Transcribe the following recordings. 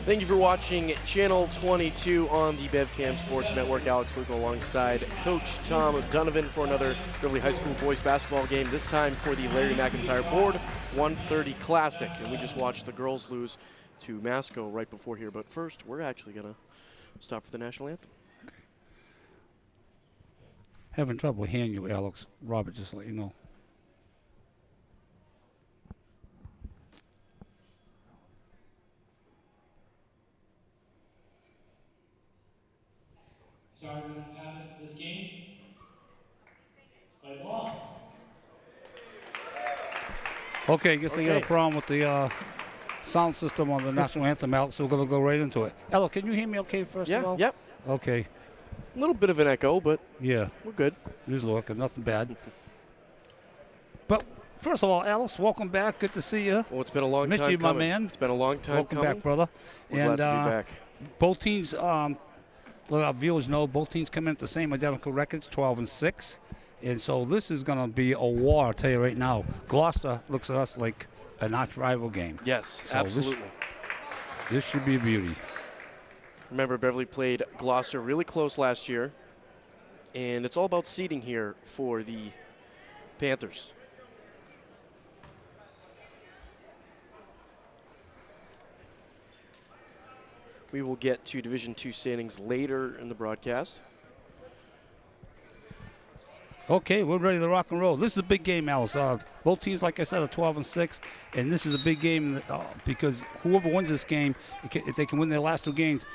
Thank you for watching Channel 22 on the BEVCAM Sports Network. Alex Luco alongside Coach Tom Donovan for another Beverly High School boys basketball game, this time for the Larry McIntyre Board 130 Classic. And we just watched the girls lose to Masco right before here. But first, we're actually going to stop for the national anthem. Having trouble hearing you, Alex. Robert, just to let you know. Sorry what happened to this game. Play ball. Okay, I guess they got a problem with the sound system on the national anthem, Alex, so we're going to go right into it. Alex, can you hear me okay first of all? Yep. Okay. A little bit of an echo, but yeah, we're good. Just looking, nothing bad. But first of all, Alex, welcome back. Good to see you. Well, it's been a long time coming. Missed you, coming. my man. It's been a long time coming. Welcome back, brother. We're glad to be back. Both teams, let our viewers know, both teams come in at the same identical records, 12-6. And so this is going to be a war, I'll tell you right now. Gloucester looks at us like an arch rival game. Yes, so absolutely. This should be a beauty. Remember, Beverly played Gloucester really close last year. And it's all about seeding here for the Panthers. We will get to Division II standings later in the broadcast. Okay, we're ready to rock and roll. This is a big game, Alice. Both teams, like I said, are 12-6, and this is a big game because whoever wins this game, if they can win their last two games,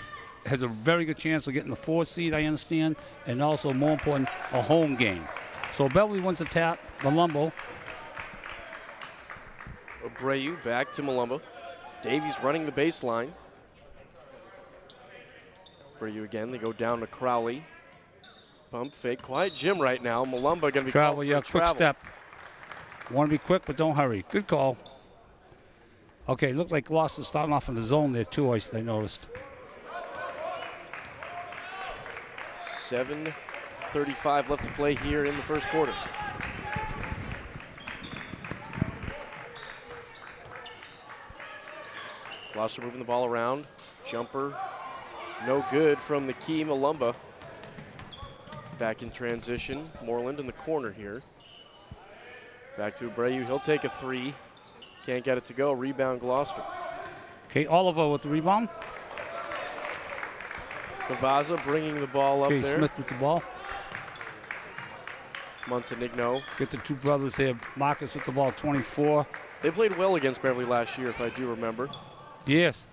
has a very good chance of getting the 4th seed, I understand, and also, more important, a home game. So Beverly wins the tap, Malumbo. Abreu back to Malumbo. Davies running the baseline. Abreu again, they go down to Crowley. Pump fake, quiet gym right now. Malumba going to be travel, called yeah, for quick travel. step. Want to be quick, but don't hurry. Good call. Okay, looks like Gloucester starting off in the zone there too, I noticed. 7:35 left to play here in the first quarter. Gloucester moving the ball around. Jumper, no good from the key Malumba. Back in transition. Moreland in the corner here. Back to Abreu. He'll take a 3. Can't get it to go. Rebound Gloucester. Okay, Oliver with the rebound. Cavaza bringing the ball up there. Smith with the ball. Montenegro. Get the two brothers here. Marcus with the ball, 24. They played well against Beverly last year, if I do remember. Yes,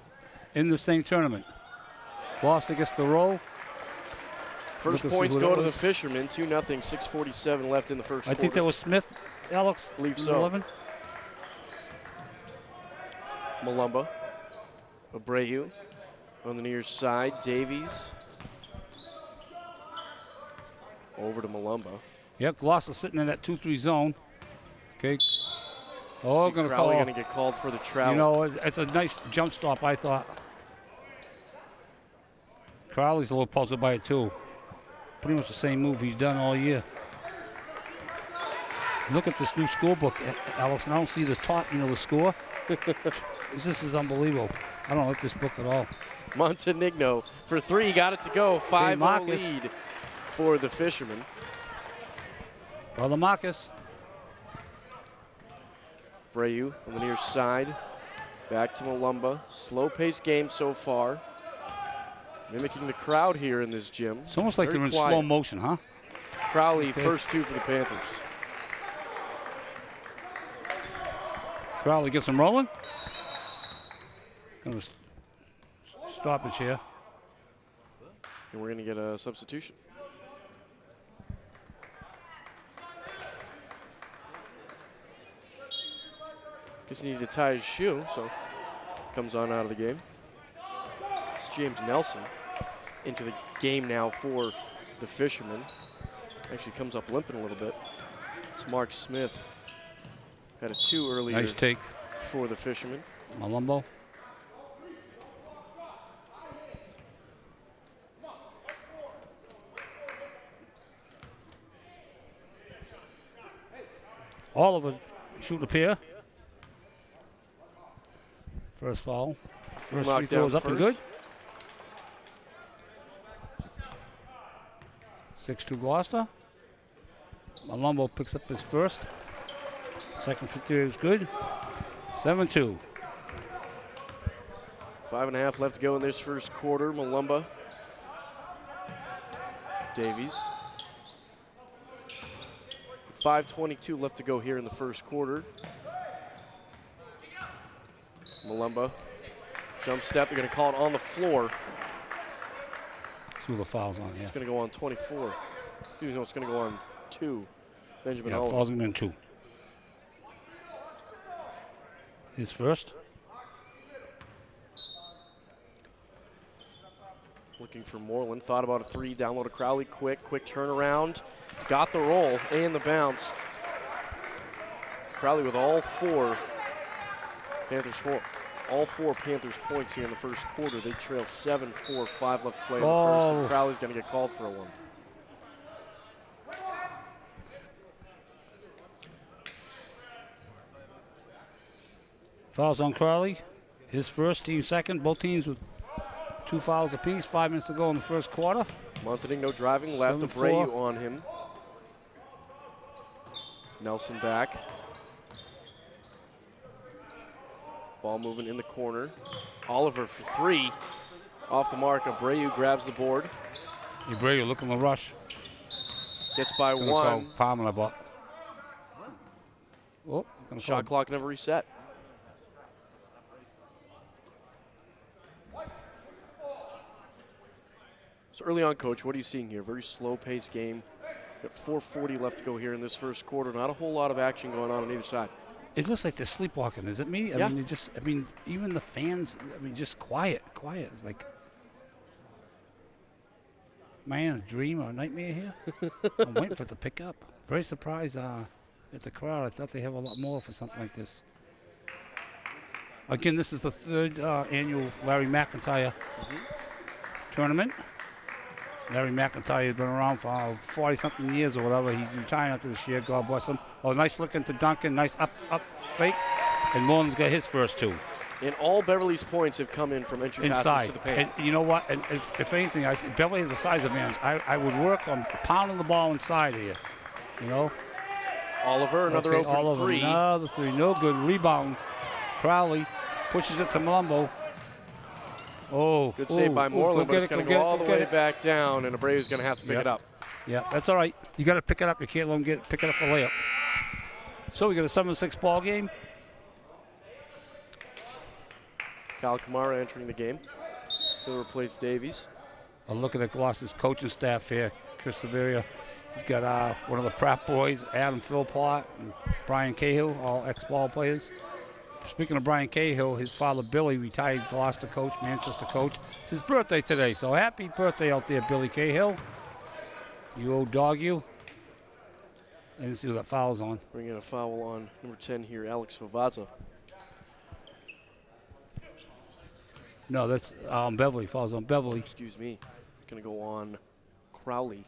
in the same tournament. Gloucester gets the roll. First points go to the Fishermen, 2-0, 6:47 left in the first quarter. I think that was Smith, Alex. I believe so. 11. Malumba. Abreu on the near side. Davies. Over to Malumba. Yep, Gloucester sitting in that 2-3 zone. Okay. Oh, going to call. Going to get called for the travel. You know, it's a nice jump stop, I thought. Crowley's a little puzzled by it, too. Pretty much the same move he's done all year. Look at this new score book, Alex, and I don't see the top, the score. This is unbelievable. I don't like this book at all. Montenegro for 3, got it to go. 5-0 Marcus. lead for the Fishermen. Brother Marcus. Abreu on the near side. Back to Malumba. Slow-paced game so far. Mimicking the crowd here in this gym. It's almost like they're in slow motion, huh? Crowley, first 2 for the Panthers. Crowley gets them rolling. Going to stop it here. And we're going to get a substitution. Guess he needed to tie his shoe, so comes on out of the game. It's James Nelson into the game now for the Fishermen. Actually comes up limping a little bit. It's Mark Smith. Had a 2 earlier. Nice take for the Fishermen. Malumbo. Oliver shoot a pair. First foul. First free throws up and good. 6-2 Gloucester. Malumbo picks up his first. Second free throw is good. 7-2. 5.5 left to go in this first quarter. Malumba. Davies. 5:22 left to go here in the first quarter. Malumba. Jump step. They're going to call it on the floor. See who the foul's on, yeah. It's going to go on 24. Even though it's going to go on 2. Benjamin Yeah, Oliver. foul's going to be on 2. His first. Looking for Moreland. Thought about a 3. Down low to Crowley. Quick turnaround. Got the roll and the bounce. Crowley with all 4 Panthers points here in the first quarter. They trail 7-4, 5 left to play in the first. And Crowley's going to get called for a 1. Fouls on Crowley. His first, team second. Both teams with 2 fouls apiece. 5 minutes to go in the first quarter. Montenegro driving left. Abreu on him. Nelson back. Ball moving in the corner. Oliver for 3. Off the mark. Abreu grabs the board. Abreu looking to rush. Gets by 1. Palmer about. Oh, shot clock never reset. So early on, Coach, what are you seeing here? Very slow-paced game. Got 4:40 left to go here in this first quarter. Not a whole lot of action going on either side. It looks like they're sleepwalking. Is it me? Yeah. I mean, even the fans. I mean, just quiet. It's like, am I in a dream or a nightmare here? I'm waiting for it to pick up. Very surprised at the crowd. I thought they have a lot more for something like this. Again, this is the 3rd annual Larry McIntyre tournament. Larry McIntyre has been around for 40-something years or whatever. He's retiring after this year. God bless him. Oh, nice look into Duncan. Nice up fake. And Moreland's got his first 2. And all Beverly's points have come in from entry Inside. passes to the paint. And you know what? And if anything, I see Beverly has a size advantage. I would work on pounding the ball inside here. You know? Oliver, another open Oliver, 3. Another 3. No good. Rebound. Crowley pushes it to Malumbo. Oh, good save by Moreland, but it's going to go all the way back down, and Abreu's going to have to pick it up. Yeah, that's all right. You got to pick it up. You can't let him pick it up for layup. So we got a 7-6 ball game. Kyle Kamara entering the game. He'll replace Davies. I'm looking at Gloucester's coaching staff here. Chris Severia. He's got one of the prep boys, Adam Philpott, and Brian Cahill, all ex-ball players. Speaking of Brian Cahill, his father Billy, retired Gloucester coach, Manchester coach. It's his birthday today, so happy birthday out there, Billy Cahill. You old dog, you. I didn't see who that foul's on. Bringing a foul on number 10 here, Alex Vavaza. No, that's Beverly. Fouls on Beverly. Excuse me. It's going to go on Crowley.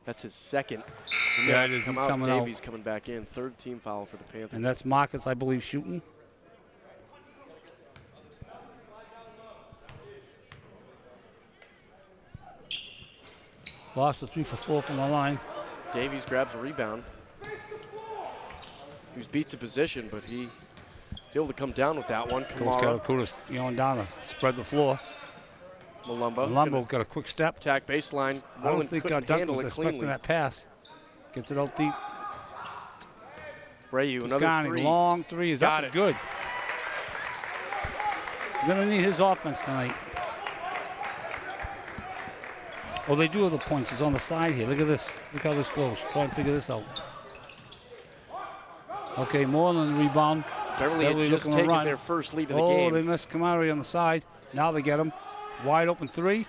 That's his second. Yeah, it is. He's coming out. Davies coming back in. 3rd team foul for the Panthers. And that's Marcus, I believe, shooting. Lost a 3 for 4 from the line. Davies grabs a rebound. He was beat to position, but he able to come down with that one. Kamara. Coach going down to spread the floor. Malumba got a quick step. Attack baseline. I don't think Duncan was expecting that pass. Gets it out deep. Abreu, another 3. Long 3 is up and good. We're going to need his offense tonight. Oh, they do have the points. It's on the side here. Look at this. Look how this goes. Try and figure this out. Okay, Moreland rebound. Beverly had just taken their first lead of the game. Oh, they missed Kamari on the side. Now they get him. Wide open 3.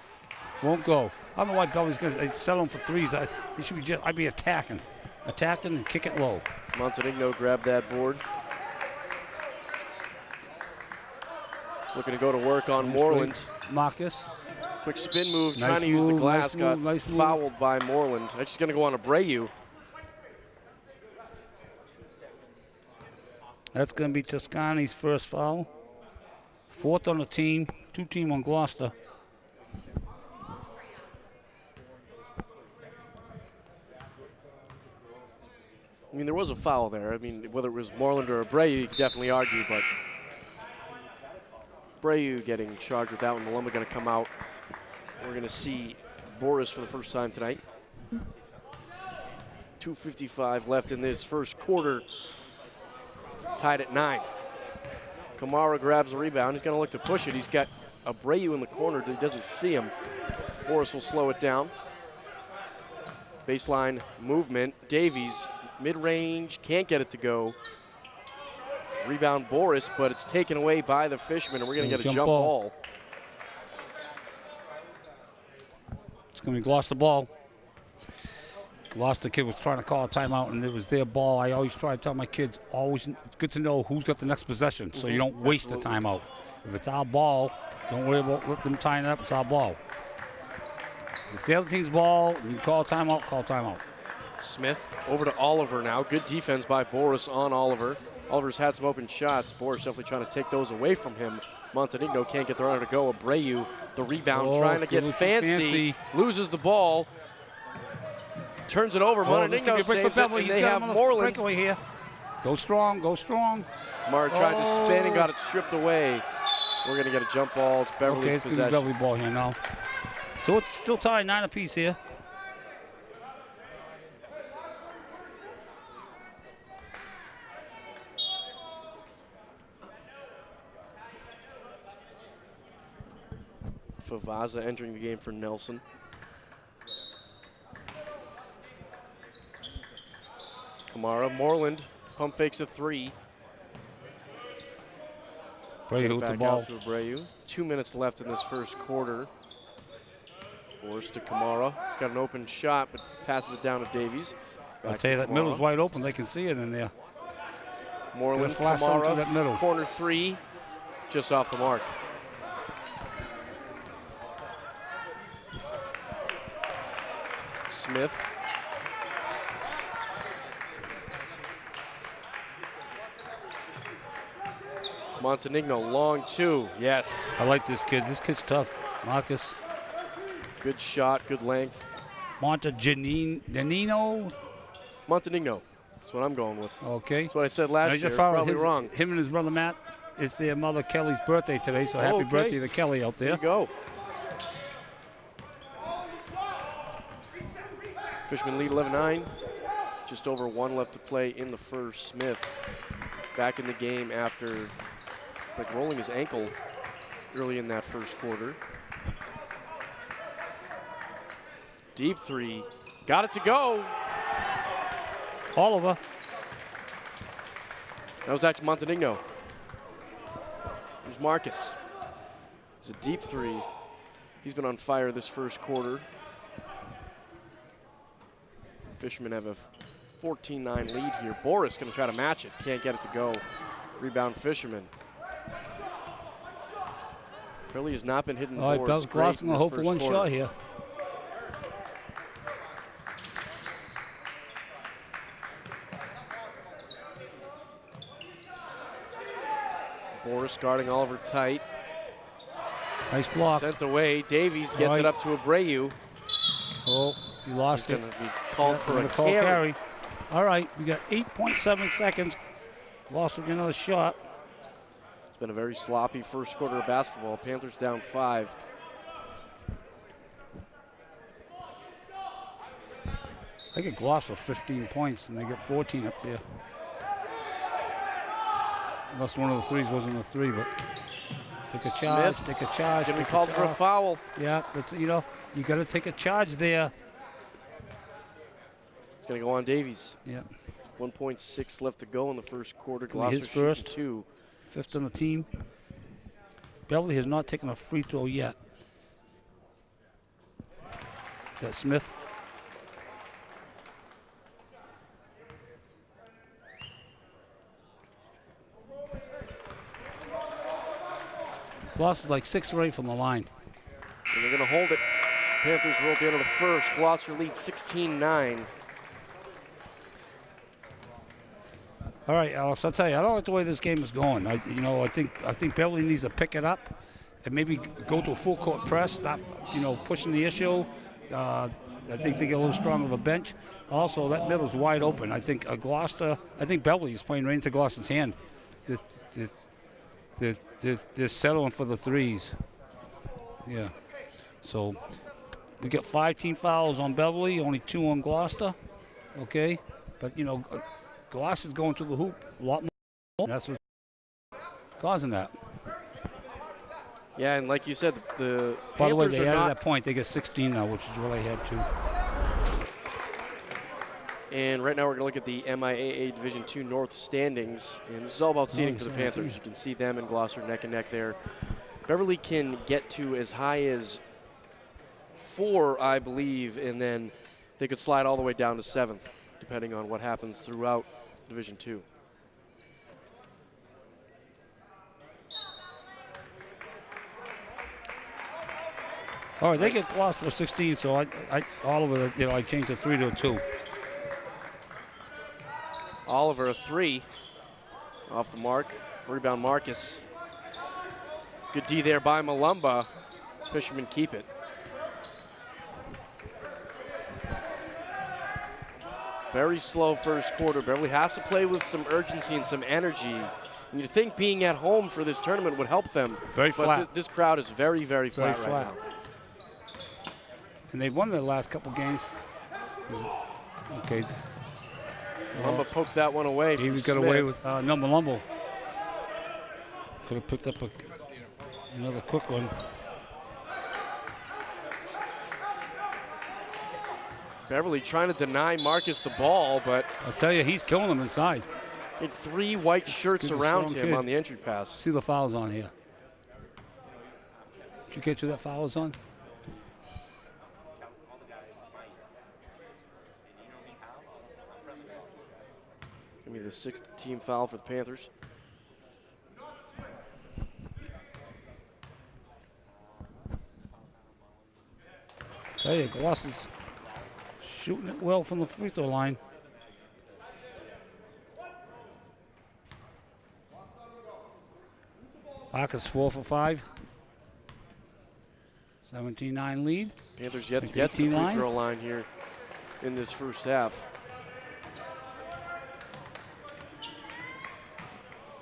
Won't go. I don't know why Beverly's going to settle him for 3s. He should be I'd be attacking. Attacking and kick it low. Montenegro grabbed that board. Looking to go to work on Moreland. Marcus. Quick spin move, trying to use the glass. Got fouled by Moreland. That's just going to go on Abreu. That's going to be Toscani's first foul. 4th on the team. Two-team on Gloucester. I mean, there was a foul there. I mean, whether it was Moreland or Abreu, you could definitely argue, but Abreu getting charged with that one. Malumba going to come out. We're going to see Boris for the first time tonight. 2:55 left in this first quarter. Tied at 9. Kamara grabs the rebound. He's going to look to push it. He's got Abreu in the corner. He doesn't see him. Boris will slow it down. Baseline movement. Davies, mid-range, can't get it to go. Rebound Boris, but it's taken away by the Fisherman, and we're going to get a jump ball. It's going to be Gloucester ball. Gloucester kid was trying to call a timeout, and it was their ball. I always try to tell my kids, it's good to know who's got the next possession, so you don't waste the timeout. If it's our ball, don't worry about let them tying it up. It's our ball. If it's the other team's ball, you call a timeout, call a timeout. Smith over to Oliver now. Good defense by Boris on Oliver. Oliver's had some open shots. Boris definitely trying to take those away from him. Montenegro can't get the runner to go. Abreu, the rebound, trying to get fancy. Loses the ball. Turns it over. Montenegro saves it, and they have Moreland. Here. Go strong, go strong. Kamara tried to spin and got it stripped away. We're going to get a jump ball. It's Beverly's possession. It's Beverly ball here now. So it's still tied 9 apiece here. Favaza entering the game for Nelson. Kamara, Moreland, pump fakes a 3. Abreu with the ball. Out to Abreu. 2 minutes left in this first quarter. Boris to Kamara. He's got an open shot, but passes it down to Davies. I'll tell you, that middle's wide open. They can see it in there. Moreland, flash Kamara, that middle. Corner 3, just off the mark. Smith. Montenegro, long 2, yes. I like this kid. This kid's tough. Marcus. Good shot, good length. Montenegro. Montenegro, that's what I'm going with. Okay. That's what I said last year, probably wrong. Him and his brother Matt, it's their mother Kelly's birthday today, so happy birthday to Kelly out there. There you go. Fishman lead 11-9. Just over 1 left to play in the first. Smith back in the game after rolling his ankle early in that first quarter. Deep 3, got it to go. Oliver. That was actually Montenegro. It was Marcus. It's a deep 3. He's been on fire this first quarter. Fishermen have a 14-9 lead here. Boris going to try to match it. Can't get it to go. Rebound Fishermen. Really has not been hitting boards. All right, Gloucester going to hope for one shot here. Boris guarding Oliver tight. Nice block. Sent away. Davies gets it up to Abreu. Oh, you lost it. Going to be called for a carry. All right, we got 8.7 seconds. Gloucester get another shot. It's been a very sloppy first quarter of basketball. Panthers down 5. They get Gloucester 15 points, and they get 14 up there. Unless one of the threes wasn't a 3, but take a charge, Smith. take a charge. Going to be called for a foul. Yeah, that's, you know, you got to take a charge there. It's going to go on Davies. Yeah. 1.6 left to go in the first quarter. His Gloucester first. 2. 5th on the team. Beverly has not taken a free throw yet. Is that Smith? Gloucester's like 6 or 8 from the line. And they're going to hold it. Panthers roll at the end of the first. Gloucester leads 16-9. All right, Alex, I'll tell you, I don't like the way this game is going. I think Beverly needs to pick it up and maybe go to a full court press, stop, pushing the issue. I think they get a little stronger of a bench. Also, that middle's wide open. I think Gloucester, I think Beverly is playing right into Gloucester's hand. They're settling for the threes. Yeah. So we got 5 team fouls on Beverly, only 2 on Gloucester. Okay. But, Gloucester's going to the hoop a lot more. That's what's causing that. Yeah, and like you said, the By the way, Panthers they are added not, that point. They get 16 now, which is what I had too. and right now we're going to look at the MIAA Division II North standings, and this is all about seeding for the 17. Panthers. You can see them and Gloucester neck and neck there. Beverly can get to as high as 4, I believe, and then they could slide all the way down to 7th, depending on what happens throughout Division II. All right, they get Gloucester for 16, so I Oliver, I changed the 3 to a 2. Oliver, a 3 off the mark. Rebound, Marcus. Good D there by Malumba. Fishermen keep it. Very slow first quarter. Beverly has to play with some urgency and some energy. And you'd think being at home for this tournament would help them. Very flat. But this crowd is very, very flat right now. And they've won their last couple games. Okay. Malumba poked that one away from He Smith. got away with Malumba. Could have picked up another quick one. Beverly trying to deny Marcus the ball, but I'll tell you, he's killing them inside. he had 3 white shirts Good, around strong him kid. on the entry pass. See the fouls on here. Did you get who that foul was on? Give me the 6th team foul for the Panthers. Tell you, Gloucester's shooting it well from the free throw line. Parker's 4 for 5. 17-9 lead. Panthers yet to get to the 18 free throw line here in this first half.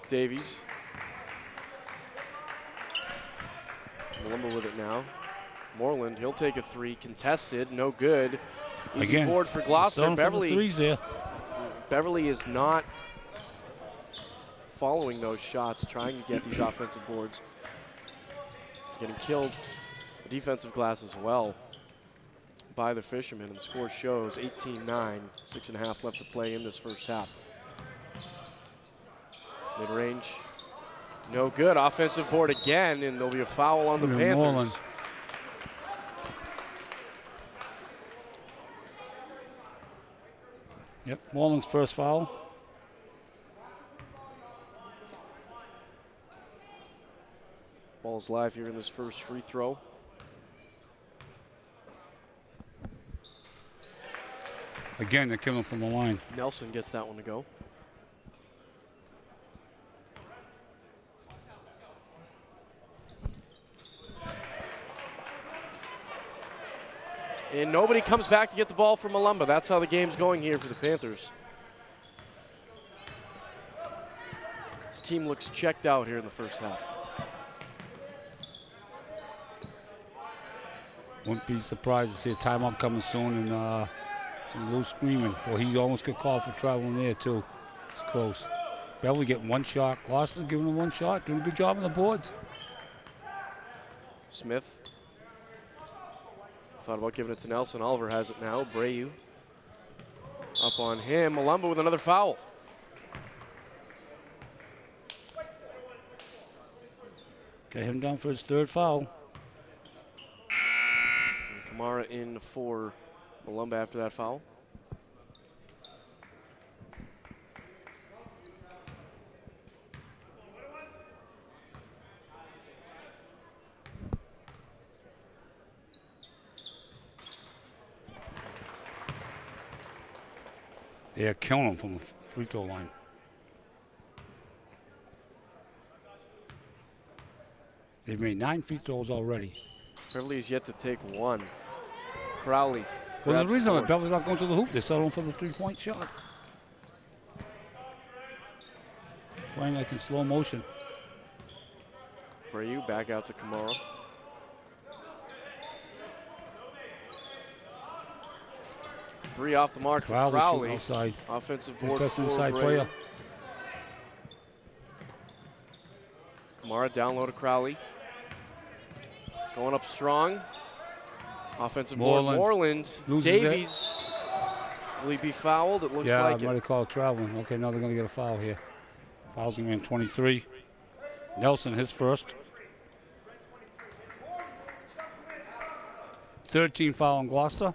Davies. Malumba with it now. Moreland, he'll take a 3, contested, no good. Easy Again, board for Gloucester. for the threes there. Beverly is not following those shots, trying to get these offensive boards. Getting killed the defensive glass as well by the Fishermen, and the score shows 18-9, 6.5 left to play in this first half. Mid-range, no good. Offensive board again, and there'll be a foul on the Panthers. Moreland. Yep, Moreland's first foul. Ball's live here in this first free throw. Again, they're killing from the line. Nelson gets that one to go. And nobody comes back to get the ball from Malumba. That's how the game's going here for the Panthers. This team looks checked out here in the first half. Wouldn't be surprised to see a timeout coming soon and some loose screaming. Well, he almost got called for traveling there too. It's close. Beverly getting 1 shot. Gloucester giving him 1 shot. Doing a good job on the boards. Smith. Thought about giving it to Nelson. Oliver has it now. Brayu up on him. Malumba with another foul. Got him down for his 3rd foul. And Kamara in for Malumba after that foul. They're killing him from the free throw line. They've made 9 free throws already. Beverly is yet to take one. Crowley. Well, there's a grabs reason the why board. Beverly's not going to the hoop. They're settling for the 3-point shot. Playing like in slow motion. Brayu back out to Kamara. Three off the mark for Crowley Crowley. shooting outside. Offensive Their board best for inside Brayu. player. Kamara down low to Crowley. Going up strong. Offensive Moreland board, Moreland. loses it. Davies. Will he be fouled? It looks Yeah, like I might it. have called traveling. Okay, now they're going to get a foul here. Foul's going to be in 23. Nelson, his first. 13 foul on Gloucester.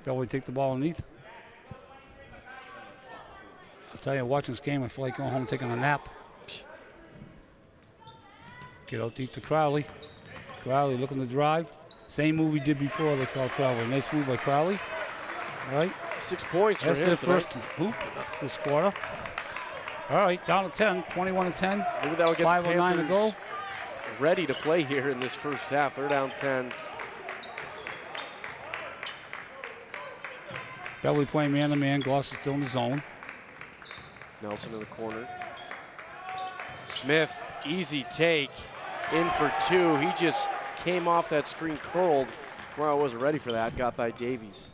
Beverly take the ball underneath. I'll tell you, watching this game, I feel like going home and taking a nap. Get out deep to Crowley. Crowley looking to drive. Same move he did before, they called travel. Nice move by Crowley. All right. 6 points for That's him their tonight. first hoop this quarter. All right, down to 10, 21-10. Maybe that'll get the 5:09 to go. Panthers ready to play here in this first half. They're down 10. Beverly playing man-to-man. Gloucester still in the zone. Nelson in the corner. Smith, easy take. In for two. He just came off that screen curled. Well, I wasn't ready for that. Got by Davies.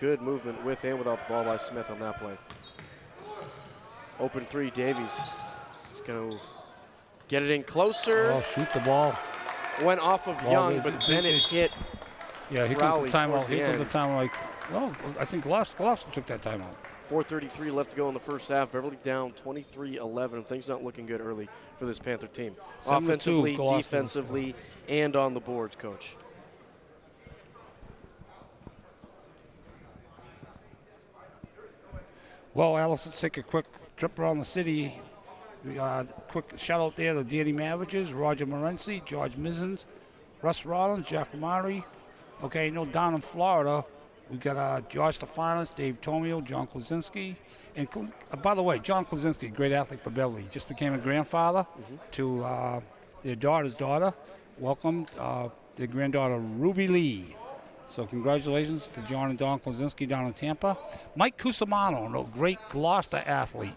Good movement with and without the ball by Smith on that play. Open three, Davies. He's going to get it in closer. Oh, shoot the ball. Went off of Well, Young, but then it hit. Yeah, here Crowley comes the timeout. towards the Here comes the end. timeout. Like, well, I think Gloucester took that timeout. 4:33 left to go in the first half. Beverly down 23-11. Things not looking good early for this Panther team. 7-2, Offensively, Gloucester. defensively, and on the boards, Coach. Well, Alice, let's take a quick trip around the city. Quick shout out there to Danny Mavages, Roger Morency, George Mizens, Russ Rollins, Jack Amari. Okay, down in Florida, we got George Stefanis, Dave Tomio, John Klaczynski. And by the way, John Klaczynski, great athlete for Beverly, he just became a grandfather to their daughter's daughter. Welcomed their granddaughter, Ruby Lee. So congratulations to John and Don Klaczynski down in Tampa. Mike Cusimano, a great Gloucester athlete.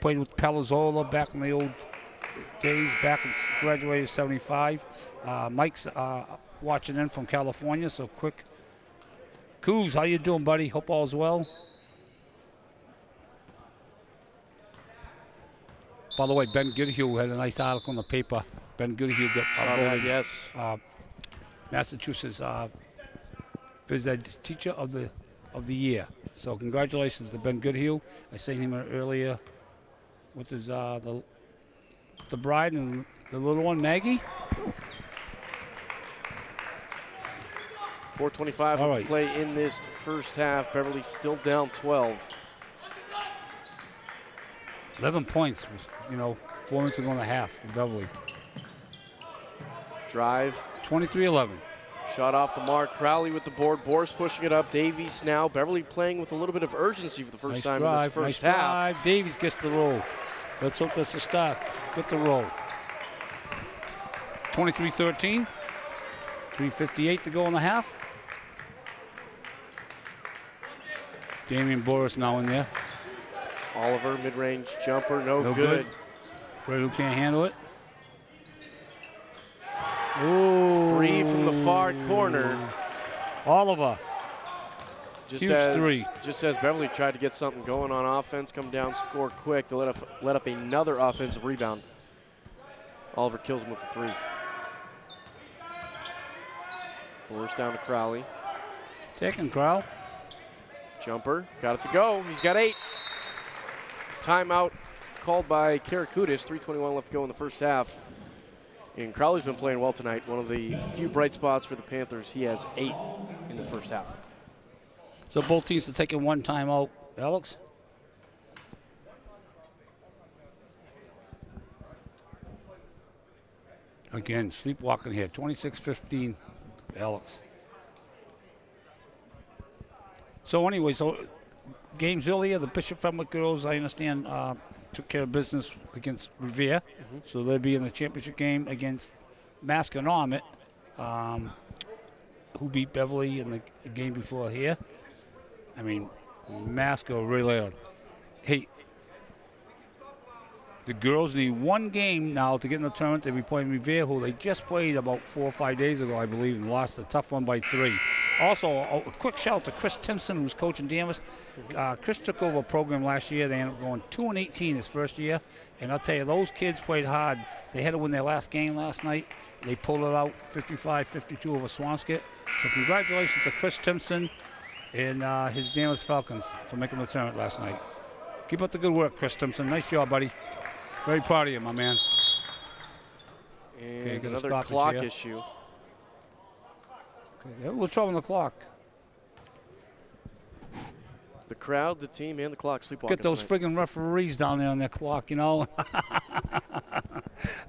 Played with Palazzolo back in the old days, graduated 75. Mike's watching in from California, so quick. Coos, how you doing, buddy? Hope all's well. By the way, Ben Goodhue had a nice article in the paper. Ben Goodhue got voted, Yes. Massachusetts phys ed teacher of the year. So congratulations to Ben Goodhue. I seen him earlier with his the bride and the little one, Maggie. 4:25 All left right. to play in this first half. Beverly still down 12. 11 points, 4 minutes ago and a half for Beverly. Drive. 23-11. Shot off the mark. Crowley with the board. Boris pushing it up. Davies now. Beverly playing with a little bit of urgency for the first Nice time drive, in this first nice half. drive. Davies gets the roll. Let's hope that's the start. Get the roll. 23-13. 3:58 to go in the half. Damian Boris now in there. Oliver, mid-range jumper, no No good. good. Bredu can't handle it. Ooh. Free from the far corner. Oliver. Just Huge as, three. Just as Beverly tried to get something going on offense, come down, score quick, they let up another offensive rebound. Oliver kills him with a three. Boris down to Crowley. Taking Crow. Jumper, got it to go. He's got 8. Timeout called by Karakoutis. 3:21 left to go in the first half. And Crowley's been playing well tonight. One of the few bright spots for the Panthers. He has 8 in the first half. So both teams are taking one timeout. Alex? Again, sleepwalking here. 26-15, Alex. So anyway, games earlier, the Bishop Fenwick girls, I understand, took care of business against Revere, so they'll be in the championship game against Masconomet, who beat Beverly in the game before here. I mean, Masco really on. Hey, the girls need one game now to get in the tournament. They'll be playing Revere, who they just played about 4 or 5 days ago, I believe, and lost a tough one by 3. Also, a quick shout out to Chris Timpson, who's coaching Danvers. Chris took over a program last year. They ended up going 2-18 his first year. And I'll tell you, those kids played hard. They had to win their last game last night. They pulled it out 55-52 over Swampscott. So congratulations to Chris Timpson and his Danvers Falcons for making the tournament last night. Keep up the good work, Chris Timpson. Nice job, buddy. Very proud of you, my man. And okay, another clock issue. Okay, a little trouble on the clock. The crowd, the team, and the clock sleepwalking. Get those friggin' referees down there on their clock, you know.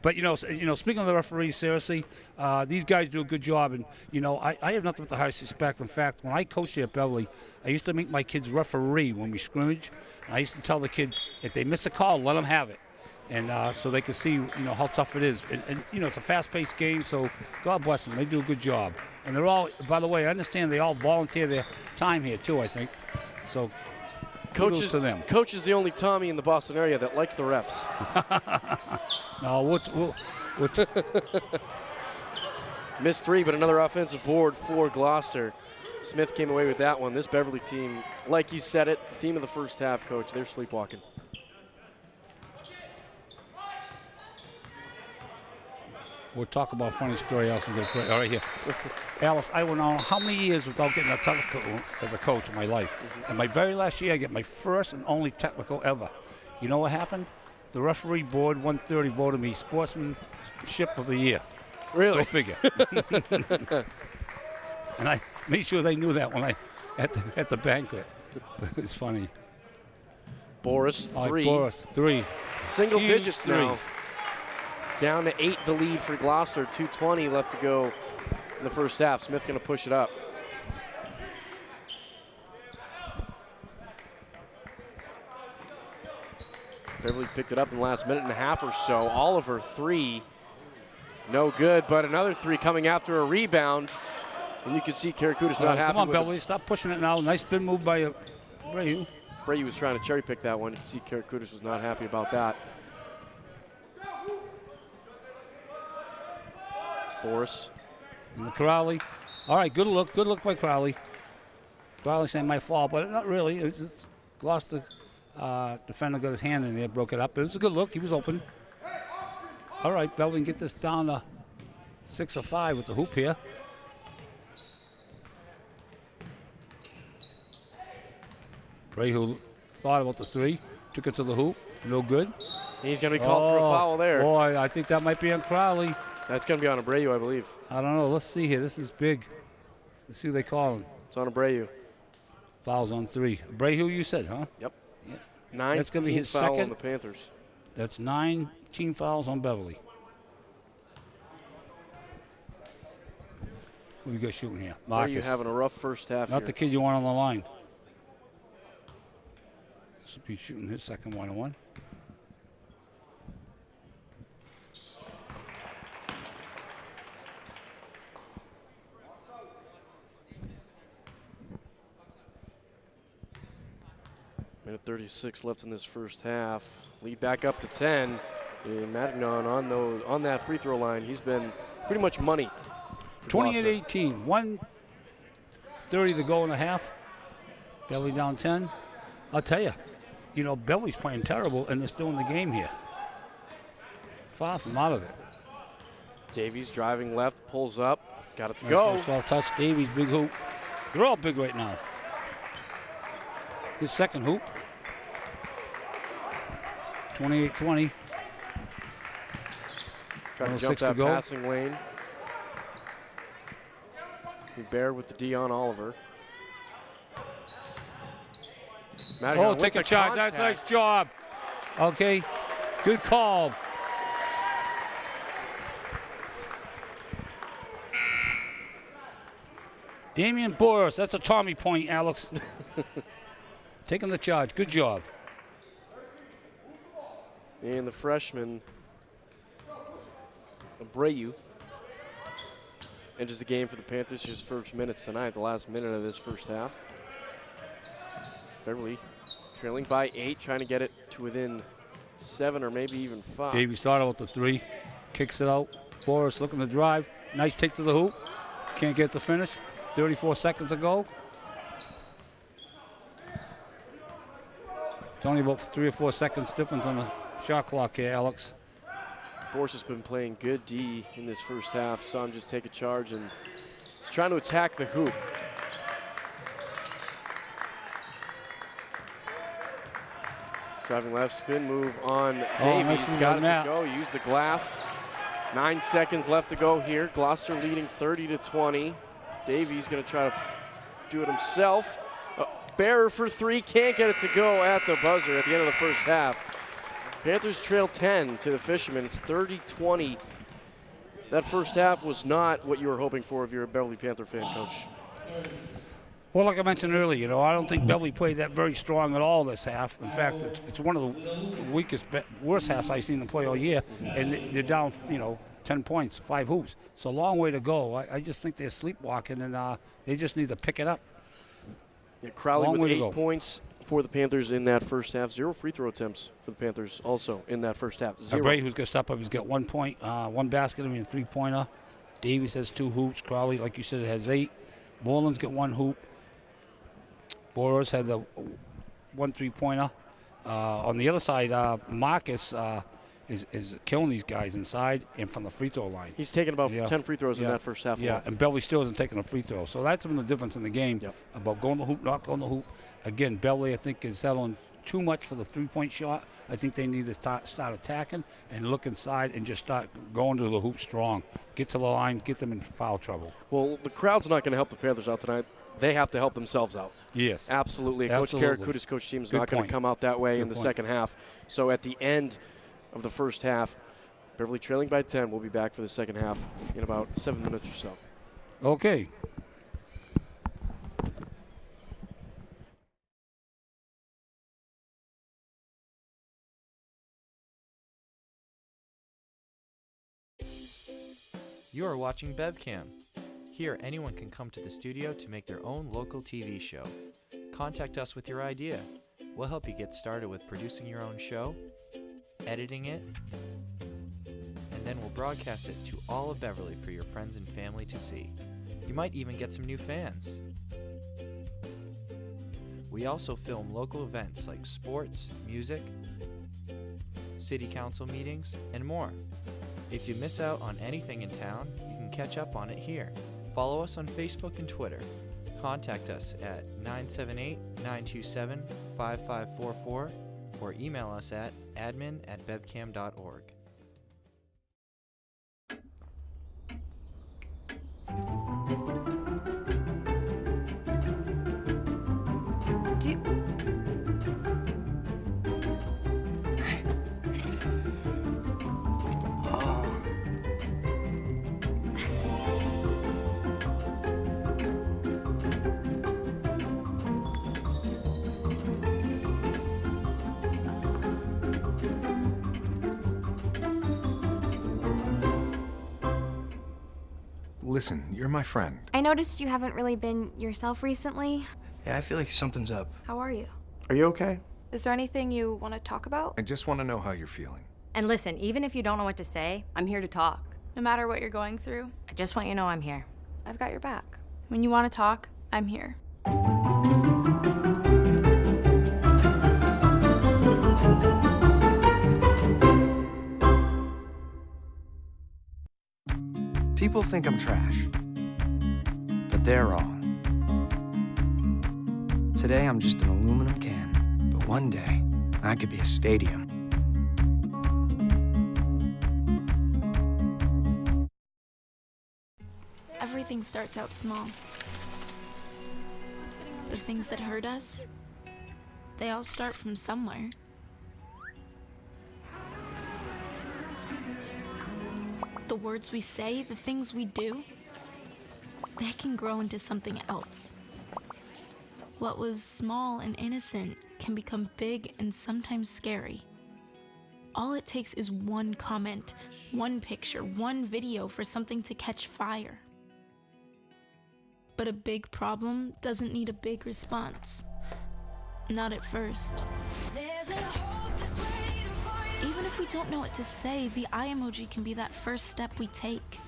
But you know, speaking of the referees, seriously, these guys do a good job, and you know, I have nothing but the highest respect. In fact, when I coached here at Beverly, I used to make my kids referee when we scrimmage, and I used to tell the kids if they miss a call, let them have it. And so they can see, you know, how tough it is. And you know, it's a fast-paced game, so God bless them. They do a good job. And they're all, by the way, I understand they all volunteer their time here, too, I think. So kudos to them. Coach is the only Tommy in the Boston area that likes the refs. No, we'll Missed 3, but another offensive board for Gloucester. Smith came away with that one. This Beverly team, like you said it, theme of the first half, Coach, they're sleepwalking. We'll talk about a funny story else. We're going to play. All right, here. Alice, I went on how many years without getting a technical as a coach in my life. And my very last year, I get my first and only technical ever. You know what happened? The referee board 130 voted me Sportsmanship of the Year. Really? Go figure. And I made sure they knew that when I at the banquet. It's funny. Boris, 3. Boris, 3. Single Huge digits 3. now. Down to 8, the lead for Gloucester. 2:20 left to go in the first half. Smith going to push it up. Beverly picked it up in the last minute and a half or so. Oliver, 3. No good, but another 3 coming after a rebound. And you can see Karakutis not happy. Come on, with Beverly, stop pushing it now. Nice spin move by Brayu. Brayu was trying to cherry pick that one. You can see Karakutis was not happy about that. Boris. And the Crowley. All right, good look by Crowley. Crowley saying my fault, but not really. It's Gloucester defender got his hand in there, broke it up. It was a good look. He was open. All right, Beverly can get this down to 6 or 5 with the hoop here. Bray, who thought about the 3, took it to the hoop. No good. He's going to be called for a foul there. Boy, I think that might be on Crowley. That's going to be on Abreu, I believe. I don't know. Let's see here. This is big. Let's see what they call him. It's on Abreu. Fouls on 3. Abreu, you said, huh? Yep. Yeah. 9. That's going to be his foul second on the Panthers. That's 19 fouls on Beverly. Who you got shooting here? Marcus. Abreu having a rough first half Not here. the kid you want on the line. This will be shooting his second 1-on-1. Minute 36 left in this first half. Lead back up to 10. And Matignon on that free throw line, he's been pretty much money. 28-18, 1:30 to go in the half. Beverly down 10. I'll tell you, Beverly's playing terrible and they're still in the game here. Far from out of it. Davies driving left, pulls up, got it to Nice go. Soft touch, Davies, big hoop. They're all big right now. His second hoop. 28-20. Trying to jump that passing lane. Baird with the D on Oliver. Matignon Take a charge. That's a nice job. Okay. Good call. Damian Boris. That's a Tommy point, Alex. Taking the charge. Good job. And the freshman, Abreu, enters the game for the Panthers. His first minutes tonight, the last minute of this first half. Beverly trailing by 8, trying to get it to within 7 or maybe even 5. Davey started with the 3, kicks it out. Boris looking to drive. Nice take to the hoop. Can't get the finish. 34 seconds ago. It's only about 3 or 4 seconds difference on the shot clock here, Alex. Boris has been playing good D in this first half. Saw him just take a charge and he's trying to attack the hoop. Driving left spin move on Davies. Got it to go. Use the glass. 9 seconds left to go here. Gloucester leading 30-20. Davies going to try to do it himself. Bearer for 3. Can't get it to go at the buzzer at the end of the first half. Panthers trail 10 to the Fishermen. It's 30-20. That first half was not what you were hoping for if you're a Beverly Panther fan, Coach. Well, like I mentioned earlier, I don't think Beverly played that very strong at all this half. In fact, it's one of the worst halves I've seen them play all year, and they're down, 10 points, 5 hoops. It's a long way to go. I just think they're sleepwalking, and they just need to pick it up. Yeah, Crowley with 8 points for the Panthers in that first half. 0 free throw attempts for the Panthers also in that first half. 0. Bray, who's going to step up, he's got 1 point, 1 basket, a 3-pointer. Davies has 2 hoops. Crowley, like you said, has 8. Moreland's got 1 hoop. Boros has a 1 3-pointer. On the other side, Marcus is killing these guys inside and from the free throw line. He's taken about 10 free throws in that first half. Yeah, and Beverly still isn't taking a free throw. So that's been the difference in the game about going to the hoop, not going to the hoop. Again, Beverly, I think, is settling too much for the 3-point shot. I think they need to start attacking and look inside and just start going to the hoop strong. Get to the line, get them in foul trouble. Well, the crowd's not going to help the Panthers out tonight. They have to help themselves out. Yes. Absolutely. Coach Karakuda's coach team is not going to come out that way in the second half. So at the end of the first half, Beverly trailing by 10. We'll be back for the second half in about 7 minutes or so. Okay. You are watching BEVCAM. Here, anyone can come to the studio to make their own local TV show. Contact us with your idea. We'll help you get started with producing your own show, editing it, and then we'll broadcast it to all of Beverly for your friends and family to see. You might even get some new fans. We also film local events like sports, music, city council meetings, and more. If you miss out on anything in town, you can catch up on it here. Follow us on Facebook and Twitter. Contact us at 978-927-5544 or email us at admin@bevcam.org. Listen, you're my friend. I noticed you haven't really been yourself recently. Yeah, I feel like something's up. How are you? Are you okay? Is there anything you want to talk about? I just want to know how you're feeling. And listen, even if you don't know what to say, I'm here to talk. No matter what you're going through, I just want you to know I'm here. I've got your back. when you want to talk, I'm here. People think I'm trash, but they're wrong. Today I'm just an aluminum can, but one day I could be a stadium. Everything starts out small. The things that hurt us, they all start from somewhere. The words we say, the things we do, they can grow into something else. What was small and innocent can become big and sometimes scary. all it takes is one comment, one picture, one video for something to catch fire. But a big problem doesn't need a big response. Not at first. Even if we don't know what to say, the eye emoji can be that first step we take.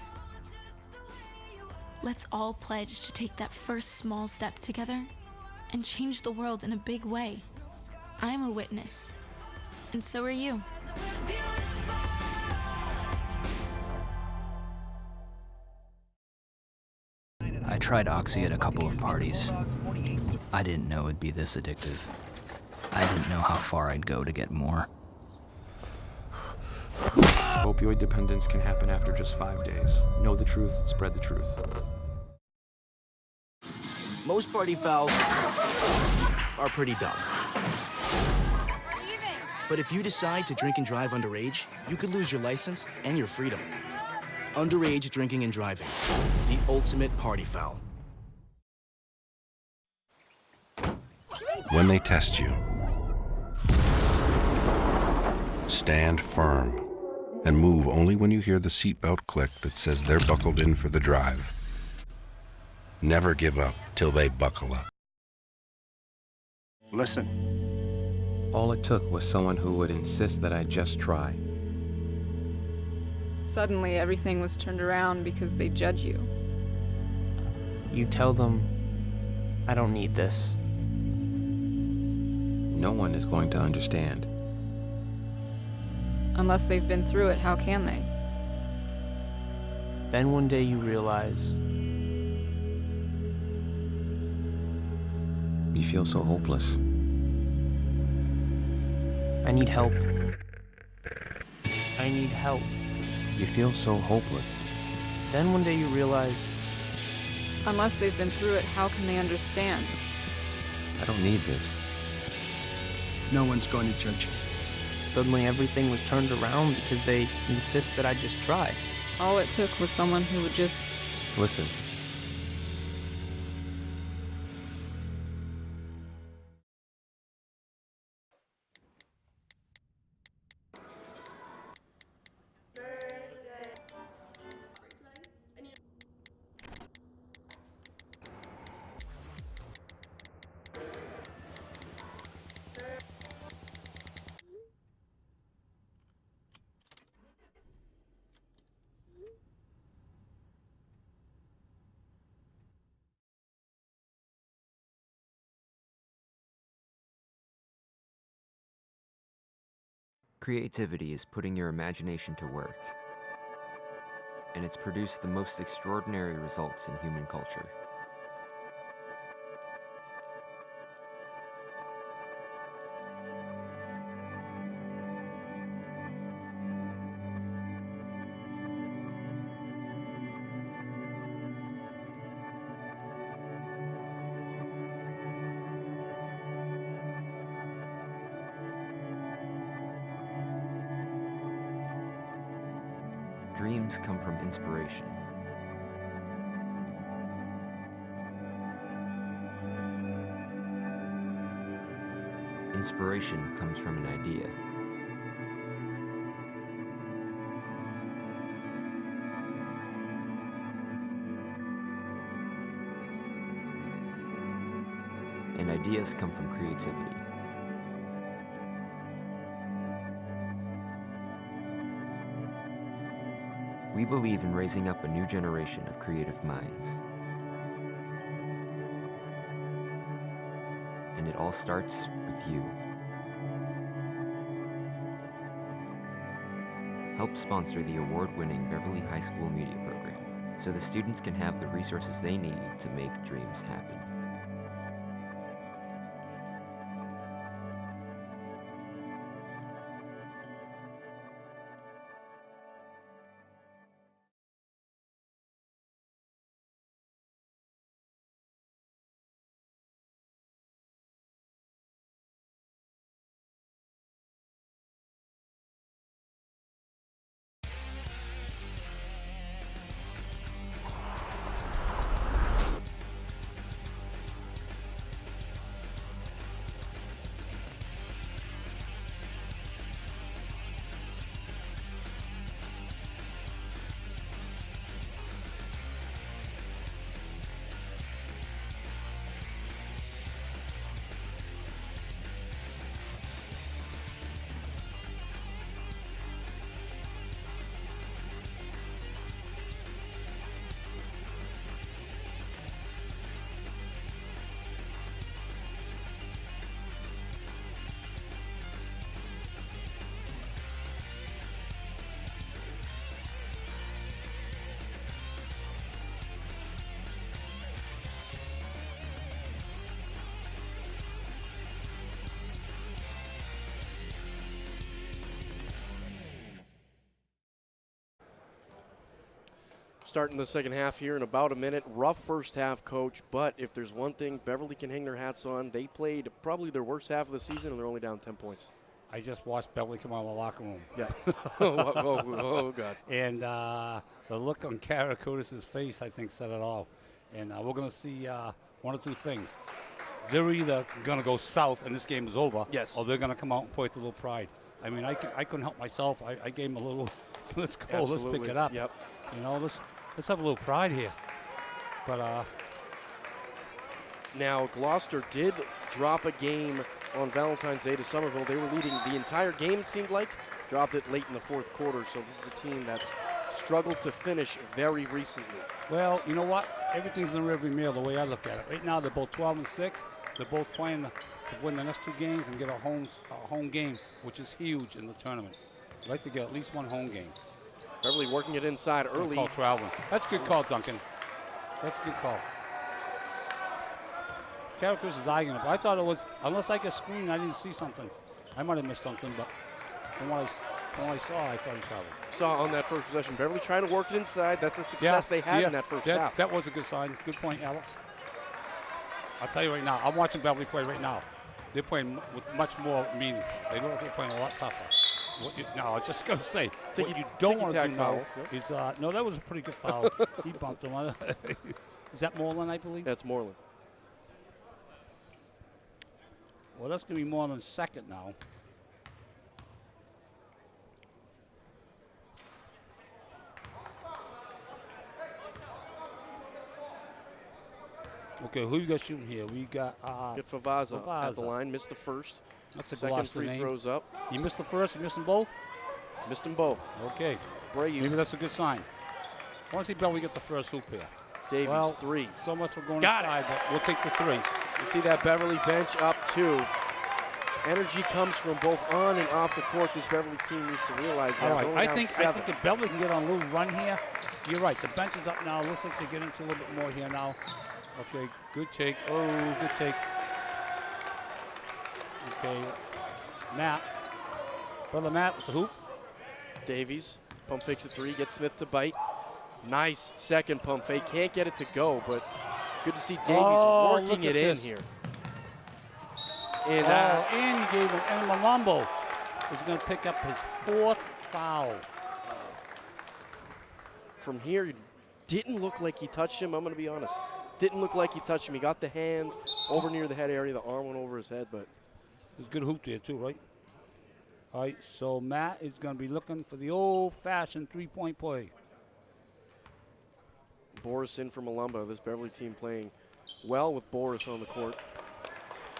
Let's all pledge to take that first small step together and change the world in a big way. I'm a witness, and so are you. I tried Oxy at a couple of parties. I didn't know it'd be this addictive. I didn't know how far I'd go to get more. Opioid dependence can happen after just 5 days. Know the truth, spread the truth. Most party fouls are pretty dumb. But if you decide to drink and drive underage, you could lose your license and your freedom. Underage drinking and driving, the ultimate party foul. When they test you, stand firm and move only when you hear the seatbelt click that says they're buckled in for the drive. Never give up till they buckle up. Listen. All it took was someone who would insist that I just try. Suddenly, everything was turned around because they judge you. You tell them, I don't need this. No one is going to understand. Unless they've been through it, how can they? Then one day you realize. You feel so hopeless. I need help. I need help. You feel so hopeless. Then one day you realize. Unless they've been through it, how can they understand? I don't need this. No one's going to judge you. Suddenly everything was turned around because they insist that I just try. All it took was someone who would just... Listen. Creativity is putting your imagination to work, and it's produced the most extraordinary results in human culture. Dreams come from inspiration. Inspiration comes from an idea. And ideas come from creativity. We believe in raising up a new generation of creative minds. And it all starts with you. Help sponsor the award-winning Beverly High School Media Program so the students can have the resources they need to make dreams happen. starting the second half here in about a minute. Rough first half, Coach, but if there's one thing Beverly can hang their hats on, they played probably their worst half of the season, and they're only down 10 points. I just watched Beverly come out of the locker room. Yeah. oh, God. And the look on Kara Curtis's face, I think, said it all. And we're going to see one or two things. They're either going to go south and this game is over, yes, or they're going to come out and play with a little pride. I mean, I couldn't help myself. I gave them a little, let's go, Absolutely. Let's pick it up. Yep. You know, let's have a little pride here. But now Gloucester did drop a game on Valentine's Day to Somerville. They were leading the entire game, it seemed like. Dropped it late in the fourth quarter, so this is a team that's struggled to finish very recently. Well, you know what? Everything's in the rearview mirror the way I look at it. Right now, they're both 12-6. They're both playing to win the next two games and get a home game, which is huge in the tournament. I'd like to get at least one home game. Beverly working it inside early. Good call traveling. That's a good call, Duncan. That's a good call. Characters is eyeing it. I thought it was, unless I get screened, I didn't see something. I might have missed something, but from what I saw, I thought he traveled. Saw on that first possession, Beverly trying to work it inside. That's a success they had in that first half. That was a good sign. Good point, Alex. I'll tell you right now, I'm watching Beverly play right now. They're playing with much more meaning. They look like they're playing a lot tougher. No, I was just going to say, what you don't want to do now is, no, that was a pretty good foul. He bumped him. Is that Moreland, I believe? That's Moreland. Well, that's going to be Moreland's second now. Okay, who you got shooting here? We got Favaza at the line. Missed the first. That's a second Gloucester free name. throws up. You missed the first. You missed them both. Missed them both. Okay. Brayu. Maybe that's a good sign. I want to see Beverly get the first hoop here. Davies, well, 3. So much for going Got inside, but we'll take the 3. You see that Beverly bench up 2. Energy comes from both on and off the court. This Beverly team needs to realize that. All right, I think if Beverly can get on a little run here. You're right. The bench is up now. Looks like they're getting into a little bit more here now. Okay, good take. Oh, good take. Okay, Matt. Brother Matt with the hoop. Davies, pump fakes a 3, gets Smith to bite. Nice second pump fake. Can't get it to go, but good to see Davies working it in here. And and he gave him, and Malumbo is going to pick up his 4th foul. From here, it didn't look like he touched him, I'm going to be honest. Didn't look like he touched him. He got the hand over near the head area. The arm went over his head, but. There's a good hoop there too, right? All right, so Matt is going to be looking for the old-fashioned three-point play. Boris in for Malumbo. This Beverly team playing well with Boris on the court.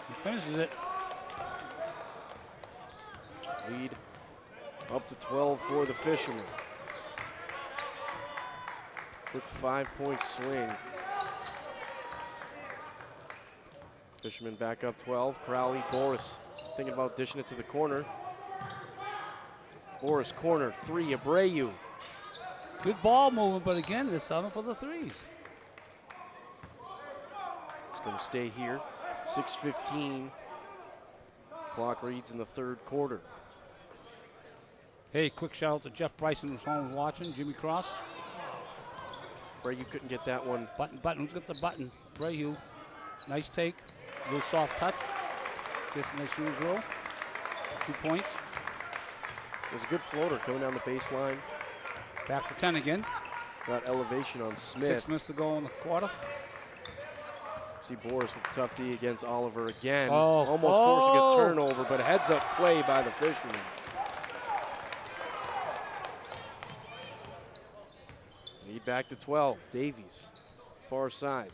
He finishes it. Lead up to 12 for the Fishermen. Quick 5-point swing. Fishermen back up 12. Crowley, Boris thinking about dishing it to the corner. Boris corner, 3, Abreu. Good ball movement, but again, they're settling for the threes. It's going to stay here. 6:15. Clock reads in the third quarter. Hey, quick shout out to Jeff Bryson who's home watching. Jimmy Cross. Abreu couldn't get that one. Button. Who's got the button? Abreu. Nice take. A little soft touch. Gets in the shoes roll. 2 points. It was a good floater coming down the baseline. Back to 10 again. Got elevation on Smith. 6 minutes to go in the quarter. See Boris with the tough D against Oliver again. Oh. Almost forcing a turnover, but heads up play by the Fishermen. Lead back to 12. Davies, far side.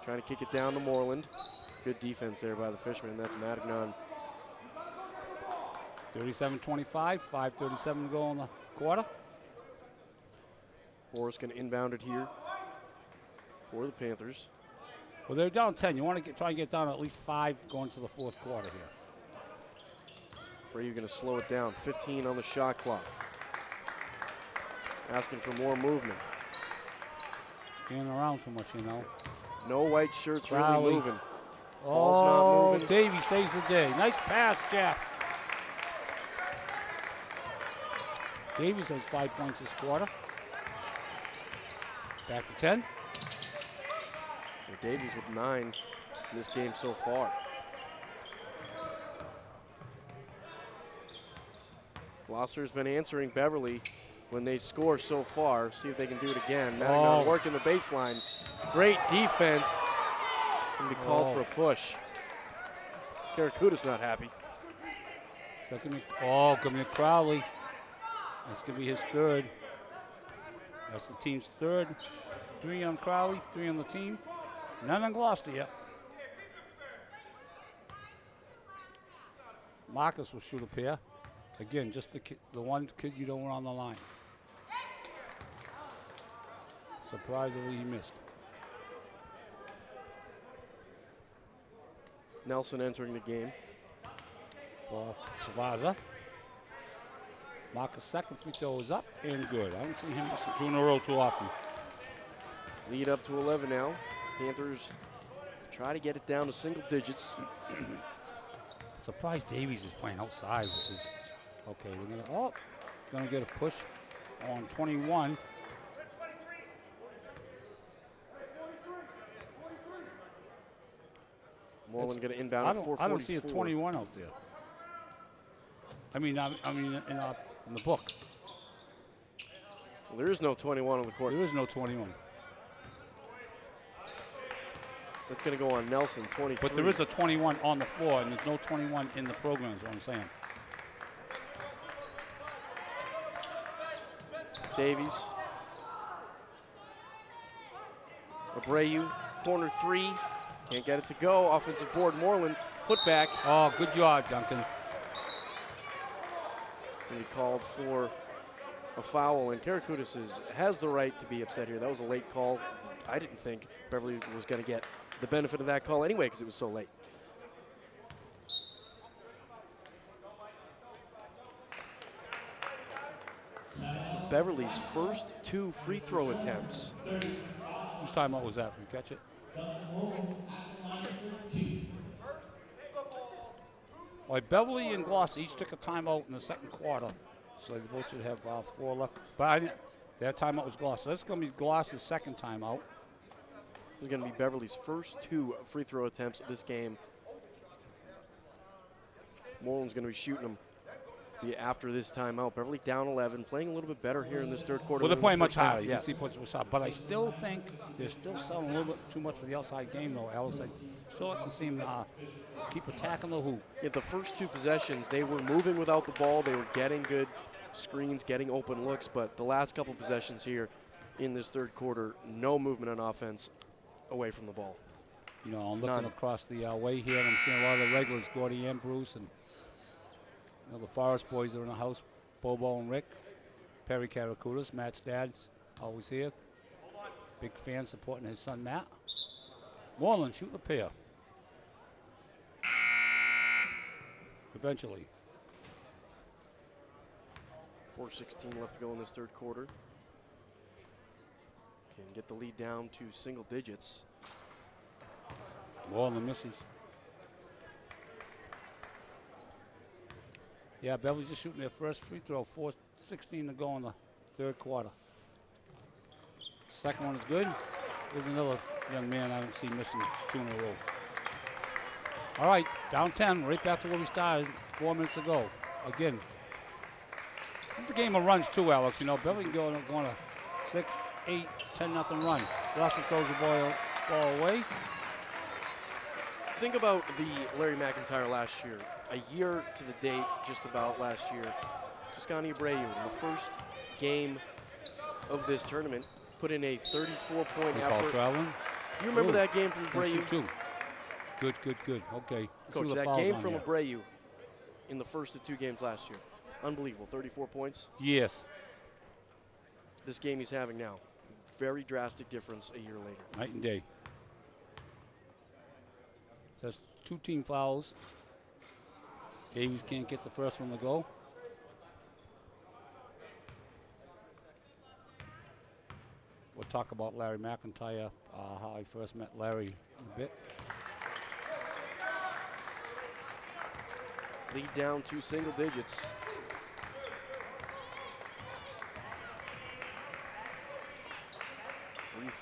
Trying to kick it down to Moreland. Good defense there by the Fishermen. That's Matignon. 37-25, 5:37 to go in the quarter. Boris going to inbound it here for the Panthers. Well, they're down 10. You want to try and get down at least 5 going to the fourth quarter here. Where are you going to slow it down? 15 on the shot clock. Asking for more movement. Standing around too much, you know. No white shirts Crowley. really moving. Ball's not moving. Davey saves the day. Nice pass, Jeff. Davies has 5 points this quarter. Back to 10. And Davies with 9 in this game so far. Gloucester's been answering Beverly when they score so far. See if they can do it again. Madigan working the baseline. Great defense. Can be called for a push. Karakuda's not happy. Second, coming to Crowley. That's going to be his third. That's the team's third. 3 on Crowley, 3 on the team. None on Gloucester yet. Marcus will shoot a pair. Again, just the one kid you don't want on the line. Surprisingly, he missed. Nelson entering the game. For Vaza. Marcus' second free throw is up and good. I don't see him missing 2 in a row too often. Lead up to 11 now. Panthers try to get it down to single digits. Surprised Davies is playing outside with his. Okay, they're gonna get a push on 21. Moreland going to inbound at 4:44. I don't see a 21 out there. I mean, in the book. Well, there is no 21 on the court. There is no 21. That's going to go on Nelson, 23. But there is a 21 on the floor, and there's no 21 in the program, is what I'm saying. Davies. Abreu, corner 3. Can't get it to go. Offensive board, Moreland. Put back. Oh, good job, Duncan. And he called for a foul, and Karakudas has the right to be upset here. That was a late call. I didn't think Beverly was going to get the benefit of that call anyway because it was so late. Beverly's first 2 free throw attempts. Whose timeout was that? You catch it? Well, Beverly and Gloucester each took a timeout in the second quarter, so they both should have 4 left. But their timeout was Gloucester. That's going to be Gloucester's second timeout. This is going to be Beverly's first 2 free throw attempts of this game. Moreland's going to be shooting them after this timeout. Beverly down 11, playing a little bit better here in this third quarter. Well, they're playing much harder. You Yes. can see points was up. But I still think they're still selling a little bit too much for the outside game, though, Alice. I still like to see them keep attacking the hoop. In the first 2 possessions, they were moving without the ball. They were getting good screens, getting open looks. But the last couple possessions here in this third quarter, no movement on offense away from the ball. You know, I'm looking across the way here, and I'm seeing a lot of the regulars, Gordy and Bruce, and the Forest boys are in the house, Bobo and Rick. Perry Karakudas, Matt's dad's always here. Big fan supporting his son, Matt. Moreland shooting a pair. Eventually. 4:16 left to go in this third quarter. Can get the lead down to single digits. Moreland misses. Yeah, Beverly just shooting their first free throw. 4:16 to go in the third quarter. Second one is good. There's another young man I don't see missing 2 in a row. All right, down 10, right back to where we started 4 minutes to go. Again, this is a game of runs too, Alex. You know, Beverly can go on a 6, 8, 10-0 run. Gloucester throws the ball away. Think about the Larry McIntyre last year. A year to the date, just about last year. Toscani Abreu, in the first game of this tournament, put in a 34-point effort. Traveling. You remember that game from Abreu? Good. Okay. Coach, that game from Abreu in the first of 2 games last year. Unbelievable, 34 points. Yes. This game he's having now. Very drastic difference a year later. Night and day. So that's 2 team fouls. Davies can't get the first one to go. We'll talk about Larry McIntyre, how I first met Larry in a bit. Lead down to single digits.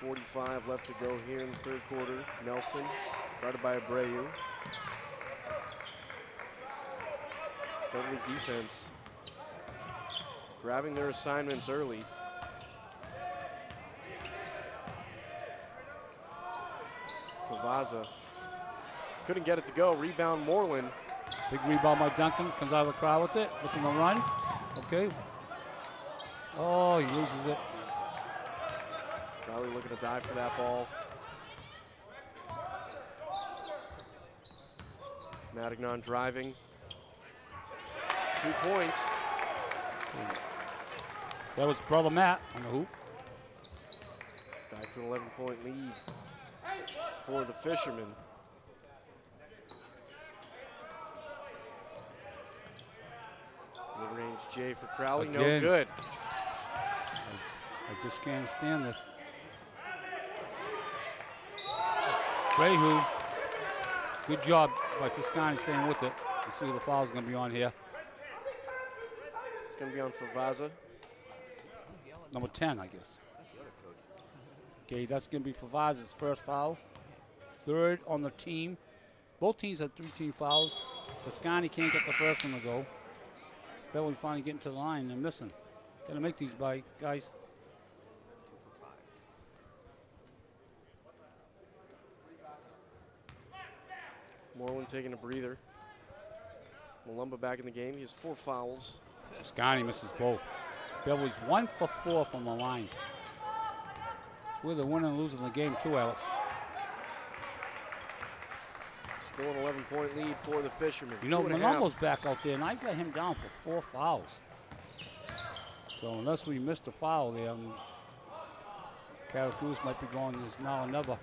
1:45 left to go here in the third quarter. Nelson, guarded by Abreu. Beverly defense grabbing their assignments early. Favaza couldn't get it to go. Rebound Moreland. Big rebound by Duncan. Comes out of the crowd with it. Looking to run. Okay. Oh, he loses it. Crowley looking to dive for that ball. Matignon driving. 2 points. That was brother Matt on the hoop. Back to an 11-point lead for the Fishermen. Mid-range J for Crowley, no good. I just can't stand this. Brehu, good job by Toscani staying with it. Let's see who the foul's going to be on here. It's going to be on Favaza. Number 10, I guess. Okay, that's going to be Favaza's first foul. Third on the team. Both teams have 3 team fouls. Toscani can't get the first one to go. Beverly finally getting to the line. They're missing. Got to make these guys. Moreland taking a breather. Malumba back in the game. He has 4 fouls. Toscani misses both. Beverly's 1 for 4 from the line. It's where they're winning and losing the game too, Alex. Still an 11-point lead for the Fishermen. You know, Malumba's back out there, and I've got him down for 4 fouls. So unless we missed a foul there, Caracruz might be going this now or never.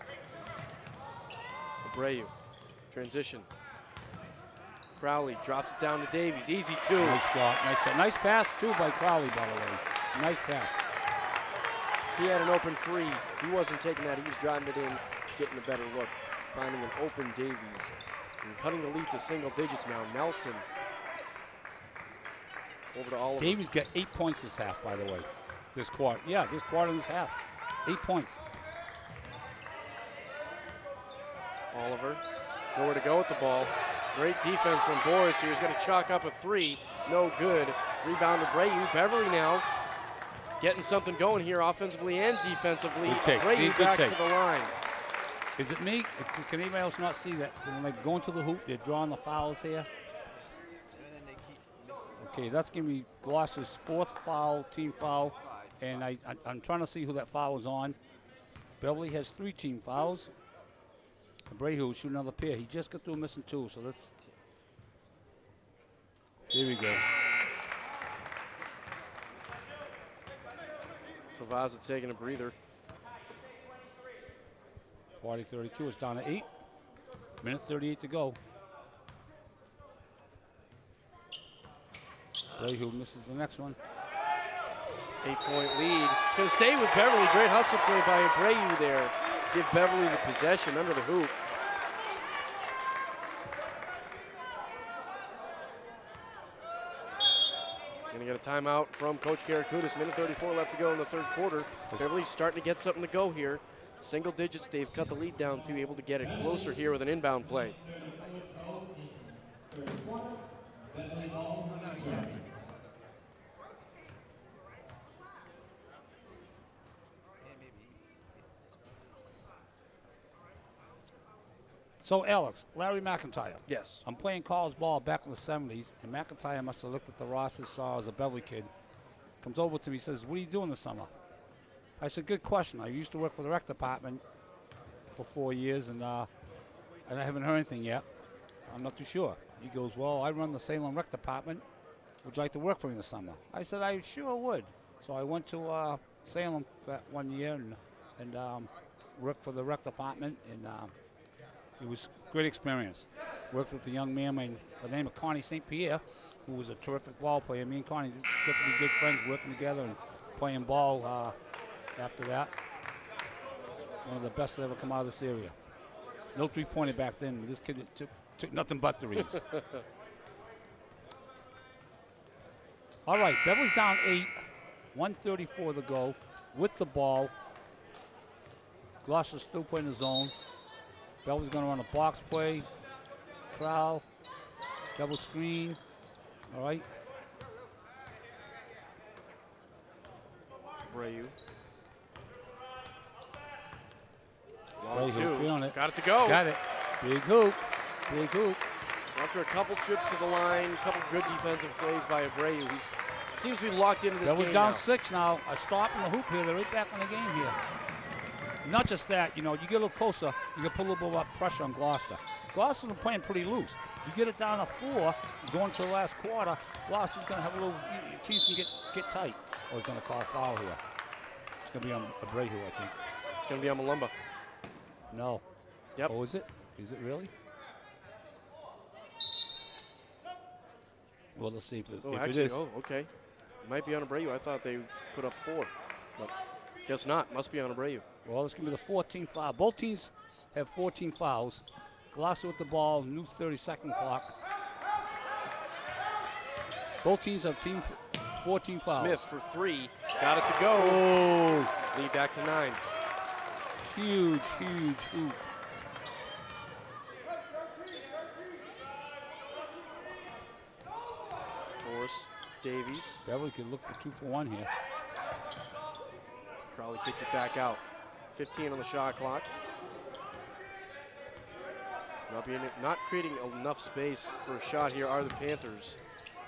Abreu, transition. Crowley drops it down to Davies. Easy 2. Nice shot, nice shot. Nice pass, too, by Crowley, by the way. Nice pass. He had an open 3. He wasn't taking that. He was driving it in, getting a better look. Finding an open Davies. And cutting the lead to single digits now. Nelson. Over to Oliver. Davies got 8 points this half, by the way. This quarter. Yeah, this quarter and this half. 8 points. Oliver. Nowhere to go with the ball. Great defense from Boris here. He's going to chalk up a 3. No good. Rebound to Abreu. Beverly now getting something going here offensively and defensively. Abreu back to the line. Is it me? Can anybody else not see that when they go into the hoop, they're drawing the fouls here? Okay, that's going to be Gloucester's 4th foul, team foul, and I'm trying to see who that foul is on. Beverly has 3 team fouls. Abreu will shoot another pair. He just got through missing 2, so let's. Here we go. Favaza taking a breather. 40-32, it's down to 8. Minute 38 to go. Abreu misses the next one. 8-point lead. Going to stay with Beverly. Great hustle play by Abreu there. Give Beverly the possession under the hoop. Going to get a timeout from Coach Karakutis. Minute 34 left to go in the third quarter. Beverly's starting to get something to go here. Single digits, they've cut the lead down to, able to get it closer here with an inbound play. So, Alex, Larry McIntyre. Yes. I'm playing college ball back in the 70s, and McIntyre must have looked at the roster, saw I was a Beverly kid. Comes over to me, says, "What are you doing this summer?" I said, "Good question. I used to work for the rec department for 4 years, and I haven't heard anything yet. I'm not too sure." He goes, "Well, I run the Salem rec department. Would you like to work for me this summer?" I said, "I sure would." So I went to Salem for that 1 year and worked for the rec department, and it was a great experience. Worked with a young man by the name of Connie St. Pierre, who was a terrific ball player. Me and Connie got to be good friends, working together and playing ball after that. One of the best that ever come out of this area. No 3-pointer back then. This kid took nothing but threes. All right, Beverly's down 8, 1:34 to go with the ball. Gloucester's still playing the zone. Beverly's going to run a box play. Crowd. Double screen. All right. Brayu. Brayu feeling it. Got it to go. Got it. Big hoop. Big hoop. After a couple trips to the line, a couple good defensive plays by Abreu, he seems to be locked into this game. That was down 6 now. A stop in the hoop here. They're right back in the game here. Not just that, you know, you get a little closer, you can put a little bit of pressure on Gloucester. Gloucester's playing pretty loose. You get it down to 4, going to the last quarter, Gloucester's going to have a little chance to get tight. Oh, he's going to call a foul here. It's going to be on Abreu, I think. It's going to be on Malumba. No. Yep. Oh, is it? Is it really? Well, let's see if it is. Oh, okay. It might be on Abreu. I thought they put up 4, but guess not. Must be on Abreu. Well, it's going to be the 14th foul. Both teams have 14 fouls. Gloucester with the ball, new 30-second clock. Both teams have 14 fouls. Smith for 3. Got it to go. Oh. Lead back to 9. Huge, huge hoop. Morris, Davies. Beverly could look for 2 for 1 here. Crowley kicks it back out. 15 on the shot clock. Not creating enough space for a shot here are the Panthers.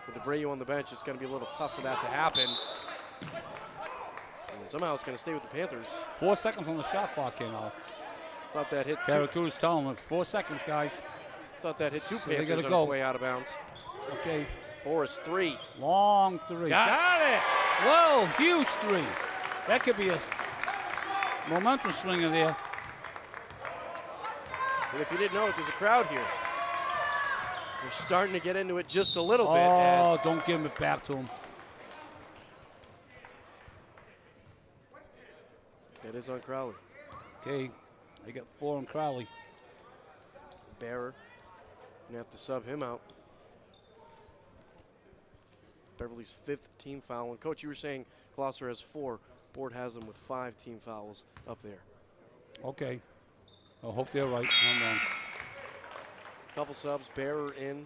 With Abreu on the bench, it's going to be a little tough for that to happen. And somehow it's going to stay with the Panthers. 4 seconds on the shot clock here now. Thought that hit Karakuda's telling them it's 4 seconds, guys. Thought that hit 2 So they Panthers gotta on go. its way out of bounds. Okay. Boris, 3. Long 3. Got it. Whoa, huge 3. That could be a momentum swinger there. And if you didn't know it, there's a crowd here. They're starting to get into it just a little bit. Oh, don't give it back to him. That is on Crowley. Okay, they got 4 on Crowley. Bearer, gonna have to sub him out. Beverly's 5th team foul. And Coach, you were saying Gloucester has 4. Board has them with 5 team fouls up there. Okay. I hope they're right. I'm wrong. Couple subs, Bearer in.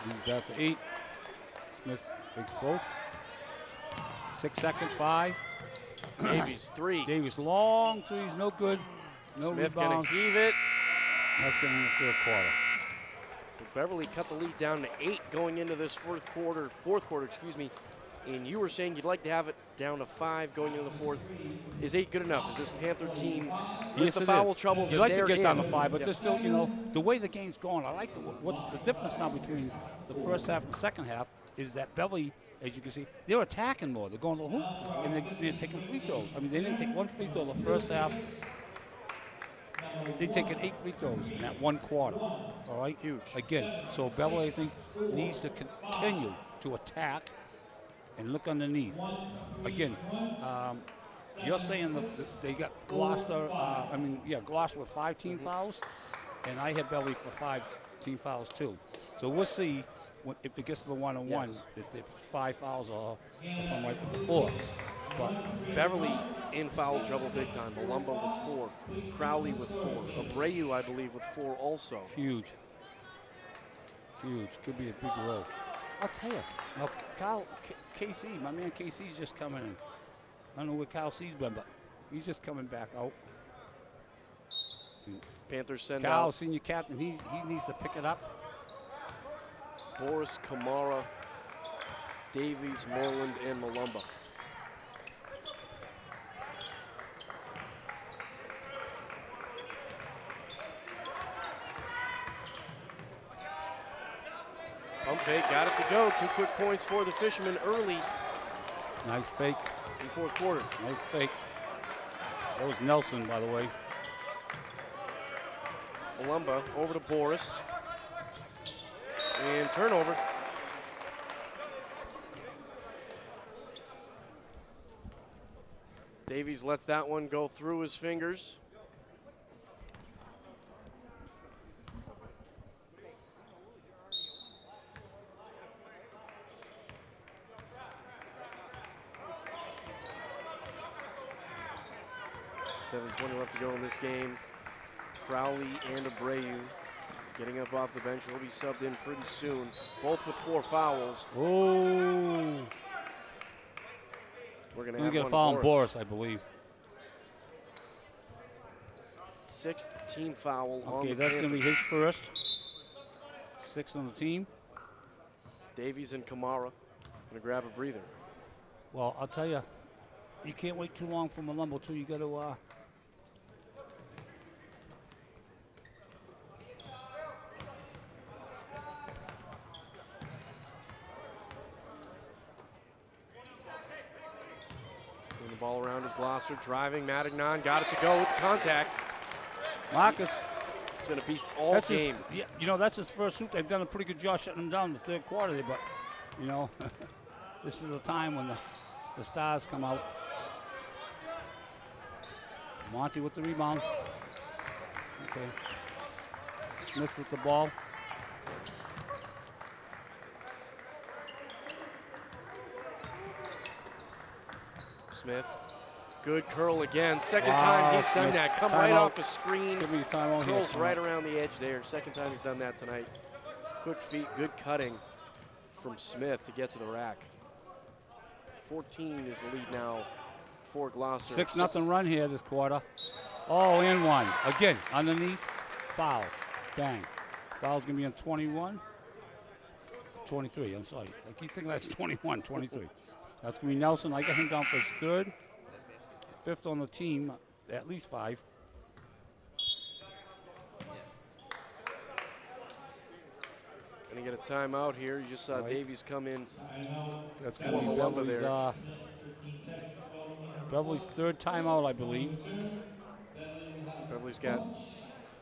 He's back to 8. Smith makes both. 6 seconds, 5. Davies, 3. Davies, long 3's no good. No Smith rebound. gonna heave it. That's going to be the 3rd quarter. So Beverly cut the lead down to 8 going into this fourth quarter, excuse me. And you were saying you'd like to have it down to 5 going into the 4th. Is 8 good enough? Is this Panther team with the foul trouble? You'd like to get down to 5, but there's still, you know, the way the game's going, I like what's the difference now between the first half and the second half is that Beverly, as you can see, they're attacking more. They're going to the hoop, and they're taking free throws. I mean, they didn't take 1 free throw the first half. They've taken 8 free throws in that 1 quarter. All right? Huge. Again, so Beverly, I think, needs to continue to attack and look underneath. Again, you're saying that they got Gloucester, Gloucester with 5 team fouls, and I had Beverly for 5 team fouls too. So we'll see if it gets to the 1-on-1, if 5 fouls or if I'm right with the 4. But Beverly in foul trouble big time. Malumba with 4. Crowley with 4. Abreu, I believe, with 4 also. Huge. Huge. Could be a big row. I'll tell you. Now, Kyle, KC, my man KC's just coming in. I don't know where Kyle C's been, but he's just coming back out. Panthers send Kyle, out senior captain, he needs to pick it up. Boris, Kamara, Davies, Moreland, and Malumba. Pump fake, got it to go. 2 quick points for the Fishermen early Nice fake. in the 4th quarter. Nice fake. That was Nelson, by the way. Malumba over to Boris. And turnover. Davies lets that one go through his fingers. 7:20 left to go in this game. Crowley and Abreu getting up off the bench. They'll be subbed in pretty soon, both with 4 fouls. Oh. We're going to get a foul on Boris, I believe. 6th team foul on Okay, the that's going to be Panthers. his first. 6th on the team. Davies and Kamara going to grab a breather. Well, I'll tell you, you can't wait too long for Malumbo, too. You got to. Moving the ball around is Gloucester, driving. Matignon got it to go with the contact. Marcus. He's been a beast all game. Yeah, you know, that's his first shoot. They've done a pretty good job shutting him down in the 3rd quarter there, but, you know, this is the time when the stars come out. Monty with the rebound. Okay. Smith with the ball. Smith, good curl again. Second Wow, time he's done Smith. that. Come Timeout. right off the screen. Give me a timeout here. Curls right around the edge there. Second time he's done that tonight. Quick feet, good cutting from Smith to get to the rack. 14 is the lead now for Gloucester. 6-0 run here this quarter. Oh, and 1. Again, underneath, foul. Bang. Foul's going to be on 21. 23, I'm sorry. I keep thinking that's 21, 23. That's going to be Nelson. I got him down for his 3rd. 5th on the team, at least 5. Going to get a timeout here. You just saw Right. Davies come in. That's for going to be Malumbo there. Beverly's 3rd timeout, I believe. Beverly's got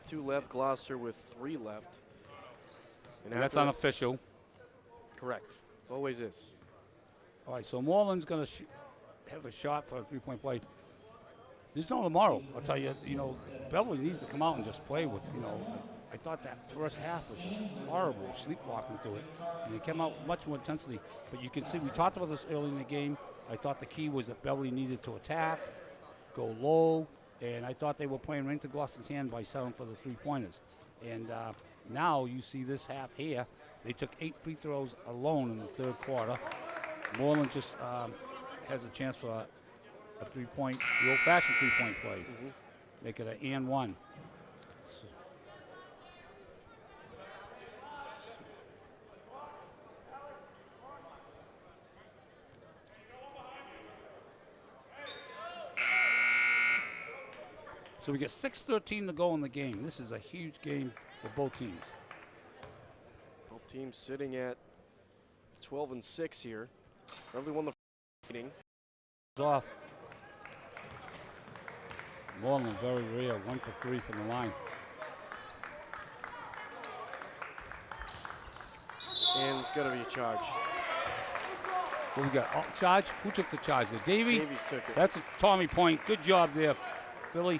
2 left. Gloucester with 3 left. And that's after- unofficial. Correct. Always is. All right, so Moreland's going to have a shot for a 3-point play. There's no tomorrow. I'll tell you, you know, Beverly needs to come out and just play with, you know, I thought that first half was just horrible, sleepwalking through it. And they came out with much more intensity. But you can see, we talked about this early in the game. I thought the key was that Beverly needed to attack, go low, and I thought they were playing right into Gloucester's hand by settling for the 3-pointers. And now you see this half here. They took 8 free throws alone in the 3rd quarter. Moreland just has a chance for a 3-point, the old-fashioned 3-point play. Make it an and 1. So we get 6:13 to go in the game. This is a huge game for both teams. Both teams sitting at 12-6 here. Beverly won the meeting. Off. Moreland very rare, 1 for 3 from the line. And it's going to be a charge. What we got? Oh, charge? Who took the charge there? Davies? Davies took it. That's a Tommy point. Good job there, Philly.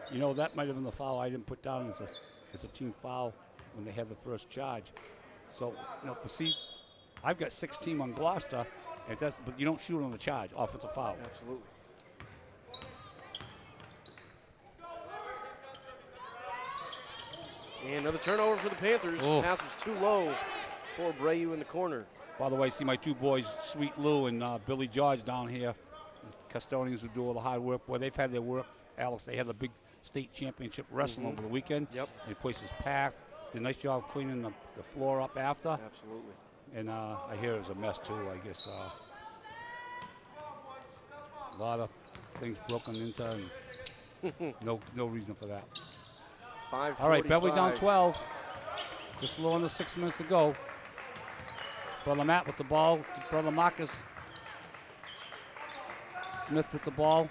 You know, that might have been the foul I didn't put down as a team foul when they had the first charge. So, you know, but see, I've got 16 on Gloucester, and but you don't shoot on the charge, offensive foul. Absolutely. And another turnover for the Panthers. Oh. Pass was too low for Abreu in the corner. By the way, see my 2 boys, Sweet Lou and Billy George down here, custodians who do all the hard work. Boy, they've had their work, Alex. They had a big state championship wrestling over the weekend. Yep. The place is packed. Did a nice job cleaning the floor up after. Absolutely. And I hear it was a mess too. I guess a lot of things broken into, and no reason for that. 5:45. All right, Beverly down 12. Just a little under 6 minutes to go. Brother Matt with the ball to Brother Marcus. Smith with the ball.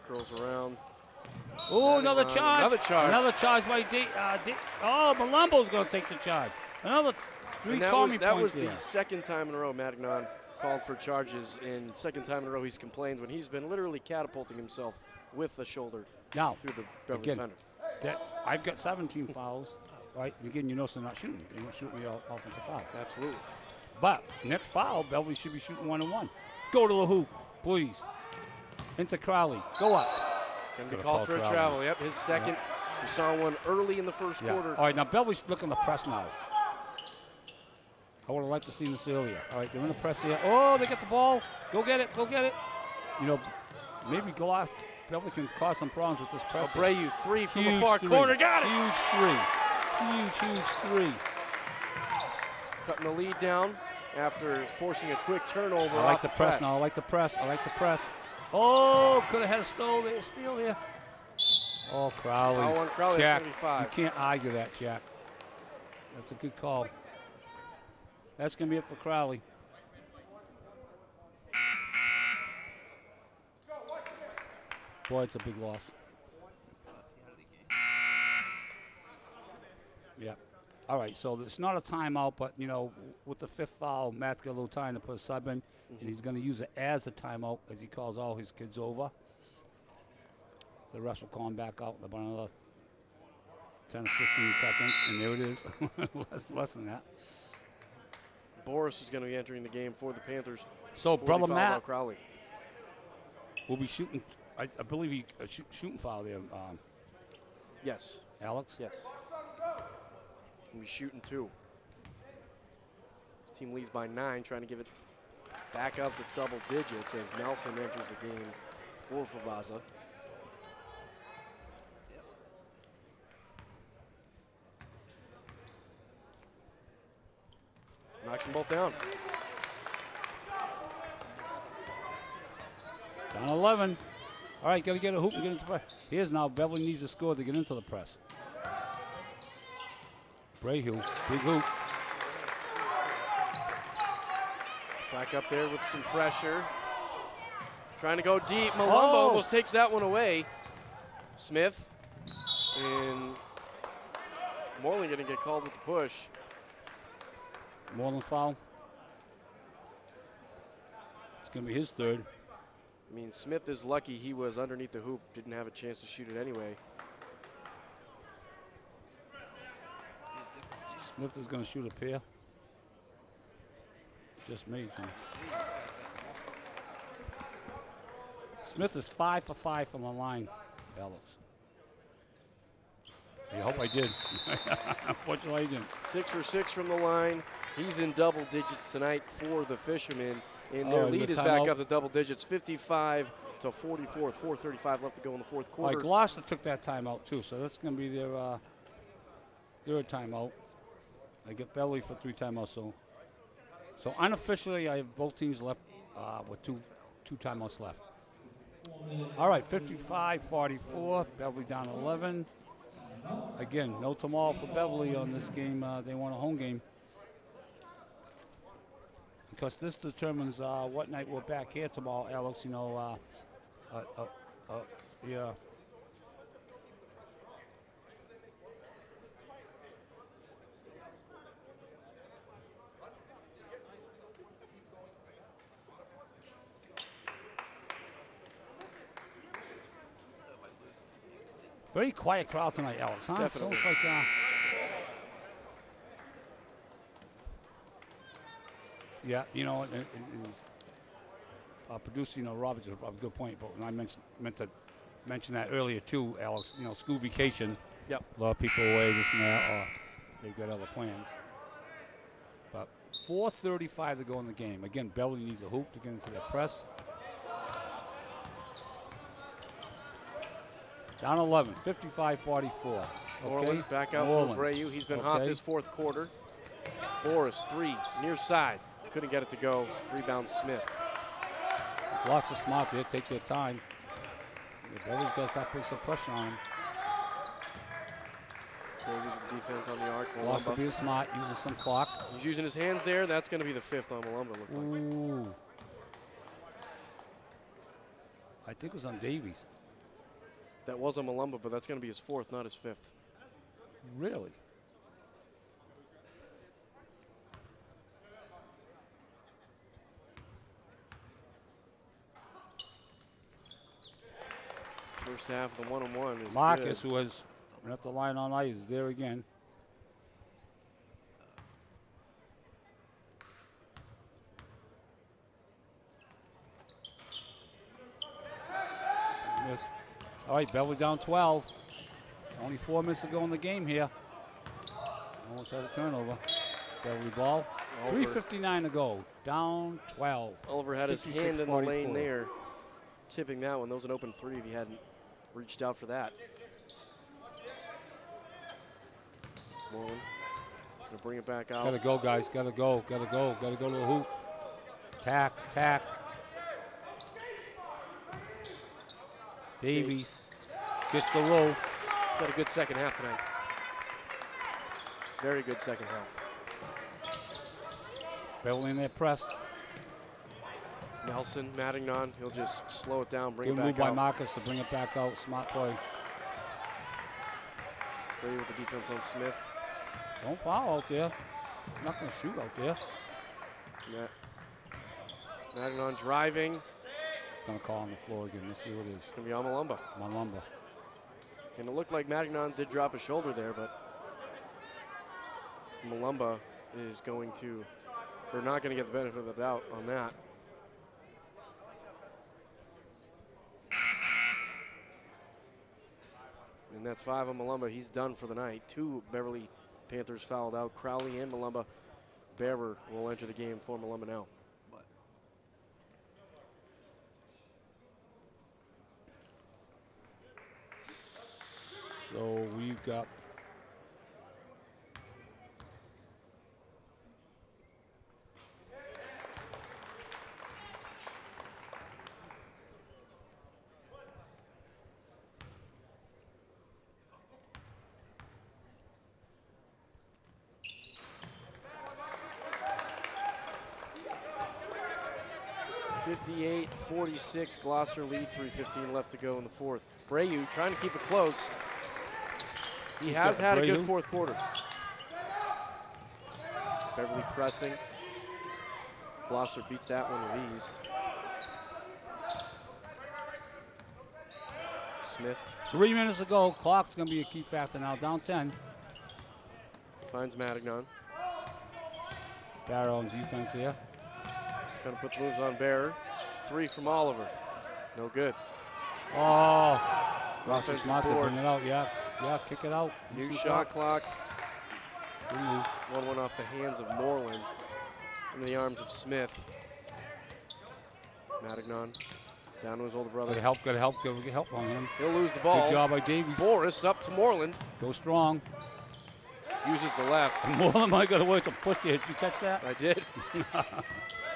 Curls around. Oh, another charge. Another charge. Another charge by oh, Malumbo's going to take the charge. Another 3 Tommy that points was there. the second time in a row Matignon called for charges, and second time in a row he's complained when he's been literally catapulting himself with the shoulder Now, through the Beverly again, defender. I've got 17 fouls, right? And again, you notice they're not shooting. They don't shoot me offensive foul. Absolutely. But next foul, Beverly should be shooting 1-1. Go to the hoop, please. Into Crowley. Go up. Going to be called for a travel. Yep, his second. Yep. We saw one early in the first quarter. All right, now Beverly's looking to press now. I would have liked to see this earlier. All right, they're in the press here. Oh, they get the ball. Go get it. Go get it. You know, maybe Gloucester, Beverly can cause some problems with this press. Abreu, three from the far corner. Got it. Huge three. Cutting the lead down after forcing a quick turnover. I like the press now. I like the press. Oh, could have had a steal there. Oh, Crowley. Foul on Crowley. Jack, That's 5. you can't argue that, Jack. That's a good call. That's going to be it for Crowley. Boy, it's a big loss. Yeah. All right, so it's not a timeout, but, you know, with the 5th foul, Matt's got a little time to put a sub in, and he's going to use it as a timeout as he calls all his kids over. The refs will call him back out in about another 10 or 15 seconds, and there it is. less than that. Boris is going to be entering the game for the Panthers. So, brother Matt Crowley will be shooting. I believe he shooting foul there. Yes. Alex? Yes. He'll be shooting 2. His team leads by 9, trying to give it back up to double digits as Nelson enters the game for Favaza. Knocks them both down. Down 11. All right, got to get a hoop and get into the press. Here's now Beverly needs to score to get into the press. Brayhill, big hoop. Back up there with some pressure. Trying to go deep. Malumbo Oh. almost takes that one away. Smith. And Moreland going to get called with the push. Moreland foul. It's going to be his 3rd. I mean, Smith is lucky he was underneath the hoop, didn't have a chance to shoot it anyway. Smith is going to shoot a pair. Just me. Smith is 5 for 5 from the line, Alex. I hope I did. Unfortunately, I didn't. 6 for 6 from the line. He's in double digits tonight for the Fishermen. And their lead is back up to double digits, 55 to 44, 4:35 left to go in the fourth quarter. All right, Gloucester took that timeout too, so that's going to be their 3rd timeout. I get Beverly for 3 timeouts, so unofficially I have both teams left with two timeouts left. All right, 55-44, Beverly down 11. Again, no tomorrow for Beverly on this game. They want a home game. Because this determines what night we're back here tomorrow, Alex. You know, yeah. Very quiet crowd tonight, Alex, huh? Definitely. So it's like, yeah, you know, producer, you know, Roberts is a good point, but when I meant to mention that earlier too, Alex, you know, school vacation. Yep. A lot of people away, this and that, or they've got other plans. But 4:35 to go in the game. Again, Beverly needs a hoop to get into their press. Down 11, 55-44. Moreland back out to Abreu. He's been hot this fourth quarter. Boris, 3, near side. Couldn't get it to go. Rebound Smith. Lots of smart there. Take their time. Beverly's got to stop putting some pressure on him. Davies with the defense on the arc. Lots of being smart, using some clock. He's using his hands there. That's going to be the 5th on Malumba, look like. Ooh. I think it was on Davies. That was on Malumba, but that's going to be his 4th, not his 5th. Really? First half of the 1-on-1 is Marcus, good. who has been at the line all night, is there again. All right, Beverly down 12. Only 4 minutes to go in the game here. Almost had a turnover. Beverly ball. 3:59 to go. Down 12. Oliver had his hand in the lane there, tipping that one. That was an open 3 if he hadn't reached out for that. Moreland gonna bring it back out. Gotta go, guys. Gotta go. Gotta go. Gotta go to the hoop. Tack. Davies gets the roll. He's had a good second half tonight. Very good second half. Beverly in their press. Nelson, Matignon, he'll just slow it down, bring Good it back move by out. Marcus to bring it back out. Smart play. Brady with the defense on Smith. Don't foul out there. Not going to shoot out there. Matignon driving. Going to call on the floor again. Let's see what it is. It's going to be on Malumba. Malumba. And it looked like Matignon did drop his shoulder there, but Malumba is going to, they're not going to get the benefit of the doubt on that. And that's 5 on Malumba. He's done for the night. 2 Beverly Panthers fouled out. Crowley and Malumba. Bever will enter the game for Malumba now. So we've got .46, Gloucester lead, 3:15 left to go in the fourth. Brayu trying to keep it close. He has had a good fourth quarter. Beverly pressing. Gloucester beats that one with ease. Smith. 3 minutes to go. Clock's going to be a key factor now. Down 10. Finds Matignon. Barrow on defense here. Trying to put the moves on Bearer. 3 from Oliver. No good. Oh, Gloucester smart to board. bring it out. Yeah, kick it out. New shot clock. Good move. 1-1 off the hands of Moreland. Into the arms of Smith. Matignon down to his older brother. Good help on him. He'll lose the ball. Good job by Davies. Boris up to Moreland. Go strong. Uses the left. Moreland might got away to push it. Did you catch that? I did.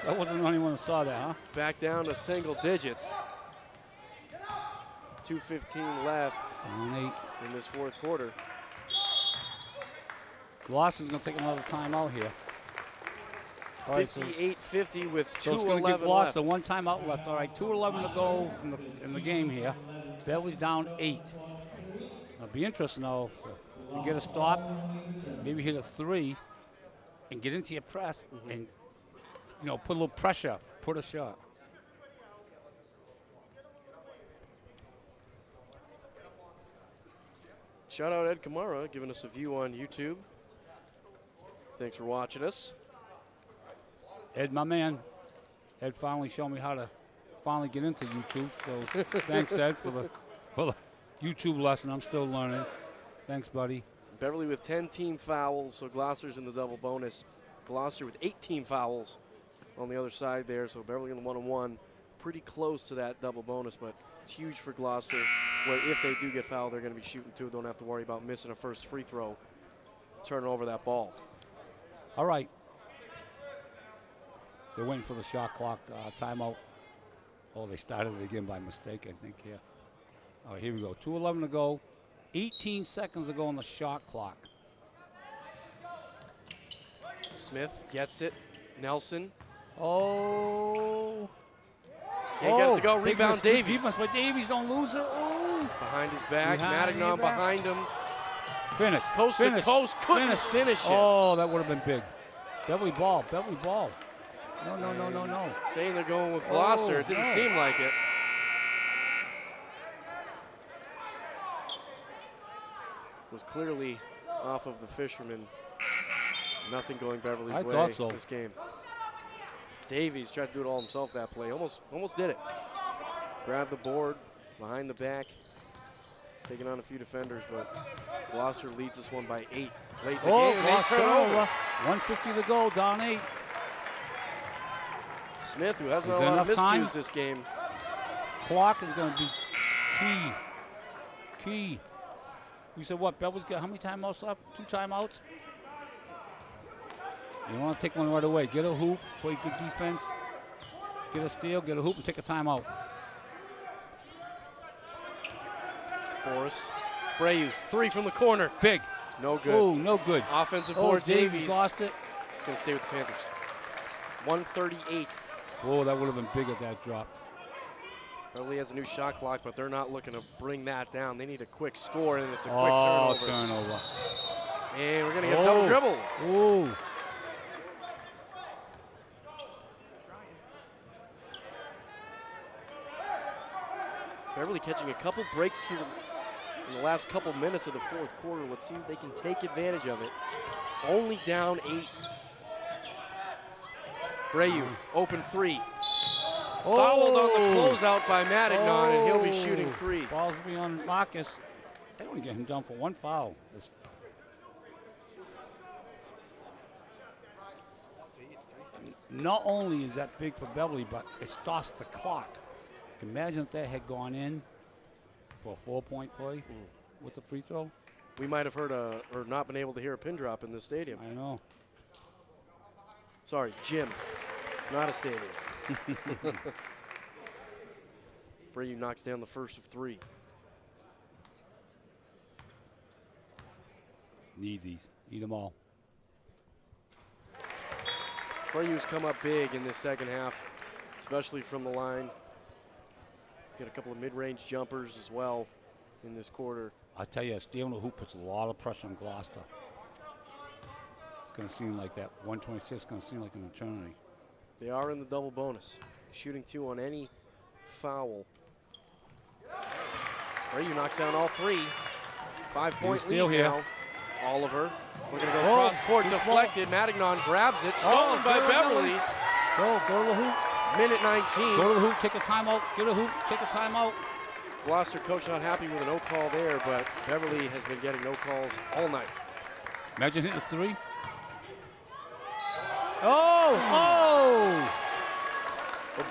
That wasn't the only one that saw that, huh? Back down to single digits. 2:15 left Down 8 in this fourth quarter. Gloucester's going to take another timeout here. 58-50 with 2:11 so it's going to give left. Gloucester 1 timeout left. All right, 2:11 to go in the game here. Beverly's down 8. It'll be interesting though to get a stop, maybe hit a 3, and get into your press and put a little pressure, put a shot. Shout out Ed Kamara giving us a view on YouTube. Thanks for watching us. Ed, my man. Ed finally showed me how to finally get into YouTube. So thanks, Ed, for the YouTube lesson. I'm still learning. Thanks, buddy. Beverly with 10 team fouls, so Gloucester's in the double bonus. Gloucester with 18 fouls on the other side there, so Beverly in the 1-on-1. Pretty close to that double bonus, but it's huge for Gloucester, where if they do get fouled, they're going to be shooting 2. Don't have to worry about missing a first free throw, turning over that ball. All right. They're waiting for the shot clock timeout. Oh, they started it again by mistake, I think, here. All right, here we go. 2:11 to go. 18 seconds to go on the shot clock. Smith gets it. Nelson. Oh. Can't get it to go. Rebound Davies. Defense, but Davies don't lose it. Oh. Behind his back. Matignon behind him. Finish. Coast to coast. Couldn't finish it. Oh, that would have been big. Beverly ball. Beverly ball. No. Saying they're going with Gloucester. It didn't seem like it. Was clearly off of the Fisherman. Nothing going Beverly's way thought so. this game. Davies tried to do it all himself that play. Almost did it. Grabbed the board behind the back. taking on a few defenders, but Gloucester leads this one by 8. Late in the Oh, game, and they Gloucester turn over. 150 to go, down 8. Smith, who hasn't Is had a there lot of enough time? miscues this game. Clock is going to be key. You said what? Beverly's got how many timeouts left? 2 timeouts? You want to take one right away. Get a hoop, play good defense, get a steal, get a hoop, and take a timeout. Boris. Brayu, 3 from the corner. Big. No good. Oh, no good. Offensive board, Davies. Lost it. He's going to stay with the Panthers. 138. Whoa, that would have been big at that drop. Beverly has a new shot clock, but they're not looking to bring that down. They need a quick score, and it's a quick turnover. And we're going to get a double dribble. Ooh. Beverly catching a couple breaks here in the last couple minutes of the fourth quarter. Let's see if they can take advantage of it. Only down 8. Brayu, open 3. Oh. Fouled on the closeout by Matignon, and he'll be shooting 3. Fouls will be on Marcus. They want to get him down for 1 foul. Not only is that big for Beverly, but it starts the clock. Imagine if that had gone in for a 4-point play with the free throw. We might have heard or not been able to hear a pin drop in this stadium. I know. Sorry, gym, not a stadium. Brayu knocks down the first of 3. Need these. Need them all. Brayu's come up big in this second half, especially from the line. Get a couple of mid-range jumpers as well in this quarter. I tell you, stealing the hoop puts a lot of pressure on Gloucester. It's going to seem like that 126 is going to seem like an eternity. They are in the double bonus, shooting 2 on any foul. Brayu knocks down all 3. 5-point steal lead here. now. Oliver, we're going to go cross court, deflected. Matignon grabs it, stolen by Beverly. Go to the hoop. Minute 19. Go to the hoop, take a timeout, get a hoop, take a timeout. Gloucester coach not happy with a no call there, but Beverly has been getting no calls all night. Imagine hitting a 3. Oh!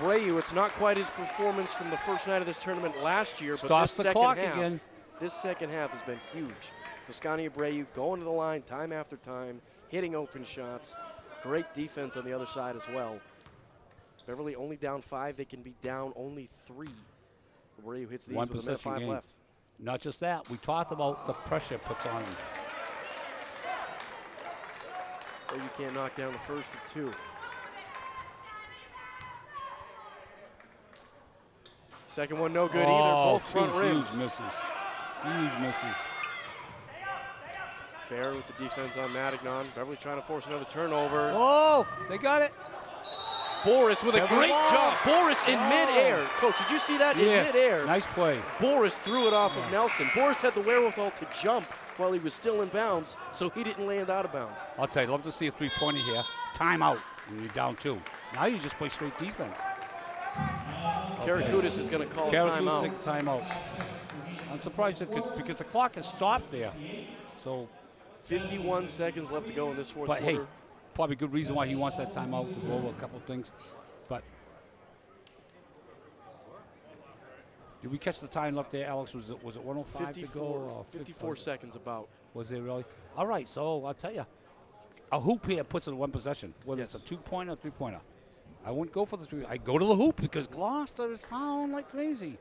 Brayu, it's not quite his performance from the first night of this tournament last year, but Starts this the second clock half, again. This second half has been huge. Toscani Brayu going to the line time after time, hitting open shots. Great defense on the other side as well. Beverly only down 5. They can be down only 3. Brayu hits these with a minute 5 left. Not just that. We talked about the pressure it puts on him. Brayu can't knock down the first of 2. Second one no good either. Both front rims. Huge misses. Huge misses. Bear with the defense on Matignon. Beverly trying to force another turnover. Oh, they got it. Boris with a Beverly. great job. Boris in midair. Coach, did you see that in midair? Nice play. Boris threw it off of Nelson. Boris had the wherewithal to jump while he was still in bounds, so he didn't land out of bounds. I'll tell you, love to see a 3-pointer here. Timeout, and you're down 2. Now you just play straight defense. Karakoutis is going to call a timeout. Takes a timeout. I'm surprised because the clock has stopped there. So 51 seconds left to go in this fourth quarter. Hey, probably good reason why he wants that timeout to go over a couple of things. But did we catch the time left there, Alex? Was it 105 to go? Or 54 seconds about. Was it really? All right, so I'll tell you. A hoop here puts it in 1 possession, whether it's a 2-pointer or 3-pointer. I wouldn't go for the 3. I go to the hoop because Gloucester is fouling like crazy.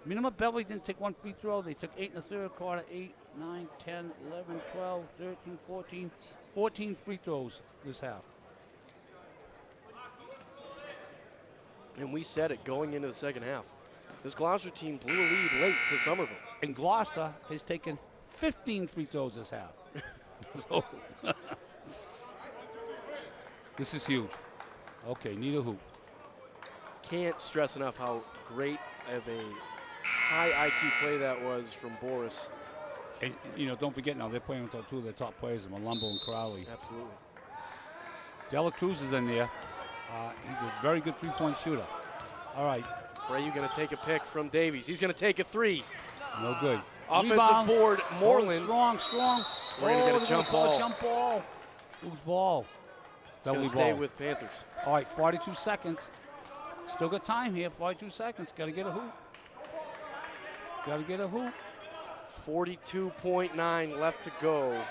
Minimum Beverly didn't take 1 free throw. They took 8 in the third quarter, 8, 9, 10, 11, 12, 13, 14. 14 free throws this half. And we said it going into the second half. This Gloucester team blew a lead late to Somerville. And Gloucester has taken 15 free throws this half. So this is huge. Okay, need a hoop. Can't stress enough how great of a high IQ play that was from Boris. And, don't forget now, they're playing with 2 of their top players, Malumbo and Crowley. Absolutely. Dela Cruz is in there. He's a very good 3-point shooter. All right. Brayu going to take a pick from Davies. He's going to take a 3. No good. Offensive Rebound. board, Moreland. Strong. We're going to get a jump ball. Jump ball. Loose ball. It's going to stay with Panthers. All right, 42 seconds. Still got time here, 42 seconds. Got to get a hoop. 42.9 left to go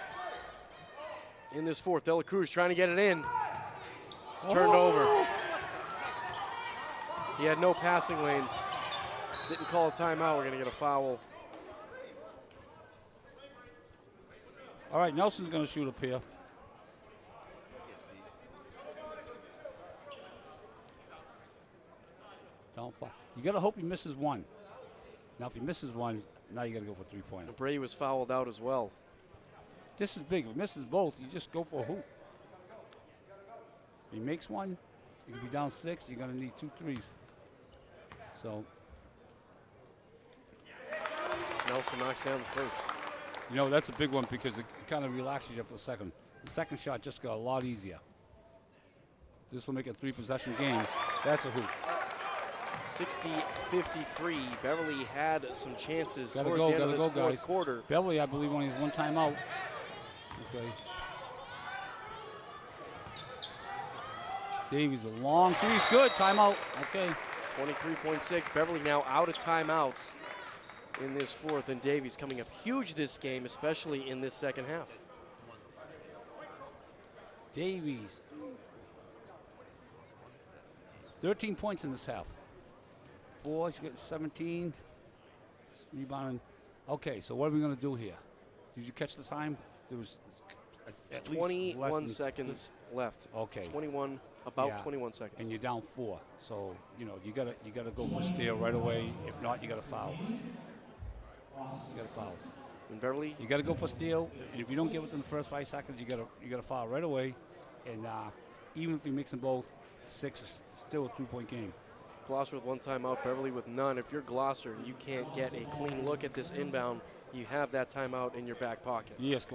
in this fourth. De La Cruz trying to get it in. It's turned over. He had no passing lanes. Didn't call a timeout. We're going to get a foul. All right, Nelson's going to shoot up here. Down 5. You got to hope he misses one. Now, if he misses one, now you got to go for 3-pointer. Brady was fouled out as well. This is big. If he misses both, you just go for a hoop. If he makes one, you can be down 6. You're going to need 2 threes. So Nelson knocks down the first. You know, that's a big one because it kind of relaxes you for the second. The second shot just got a lot easier. This will make a 3-possession game. That's a hoop. 60-53. Beverly had some chances Gotta towards go, the end of gotta this go, fourth guys. quarter. Beverly, I believe, only has one timeout. Okay. Davies, a long three's good. Timeout. Okay. 23.6. Beverly now out of timeouts in this fourth, and Davies coming up huge this game, especially in this second half. Davies. 13 points in this half. 4, she got 17. Rebounding. Okay, so what are we going to do here? Did you catch the time? There was at 21 seconds left. Okay. 21 seconds. And you're down 4. So, you know, you gotta go for a steal right away. If not, you gotta foul. And Beverly, you gotta go for a steal. And if you don't get within the first 5 seconds, you gotta foul right away. And even if he makes them both, 6 is still a 2-point game. Gloucester with one timeout, Beverly with none. If you're Gloucester and you can't get a clean look at this inbound, you have that timeout in your back pocket. Yes,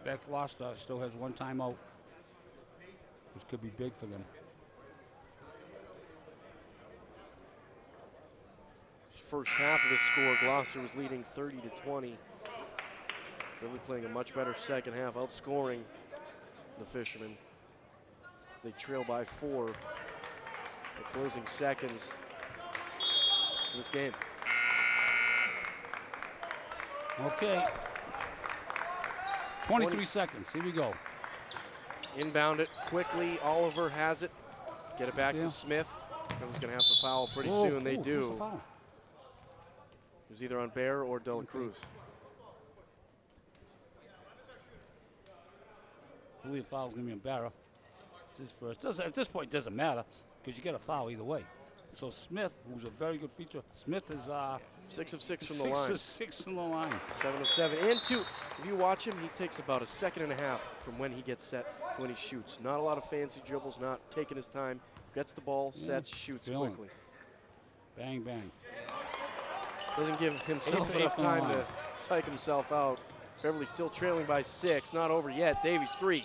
that Gloucester still has one timeout, which could be big for them. First half of the score, Gloucester was leading 30-20. Beverly playing a much better second half, outscoring the Fishermen. They trail by 4. The closing seconds in this game. Okay. 23 seconds. Here we go. Inbound it quickly. Oliver has it. Get it back to Smith. Beverly's going to have to foul pretty soon. They do. The foul? It was either on Bear or De La Cruz. I believe the foul's going to be on Barra. It's his first. At this point, it doesn't matter because you get a foul either way. So Smith, who's a very good feature, Smith is 6 of 6 from the line. 6 of 6 from the line. 7 of 7. And 2. If you watch him, he takes about a second and a half from when he gets set to when he shoots. Not a lot of fancy dribbles, not taking his time. Gets the ball, sets, shoots quickly. Bang, bang. Doesn't give himself enough time to psych himself out. Beverly still trailing by 6. Not over yet. Davies 3.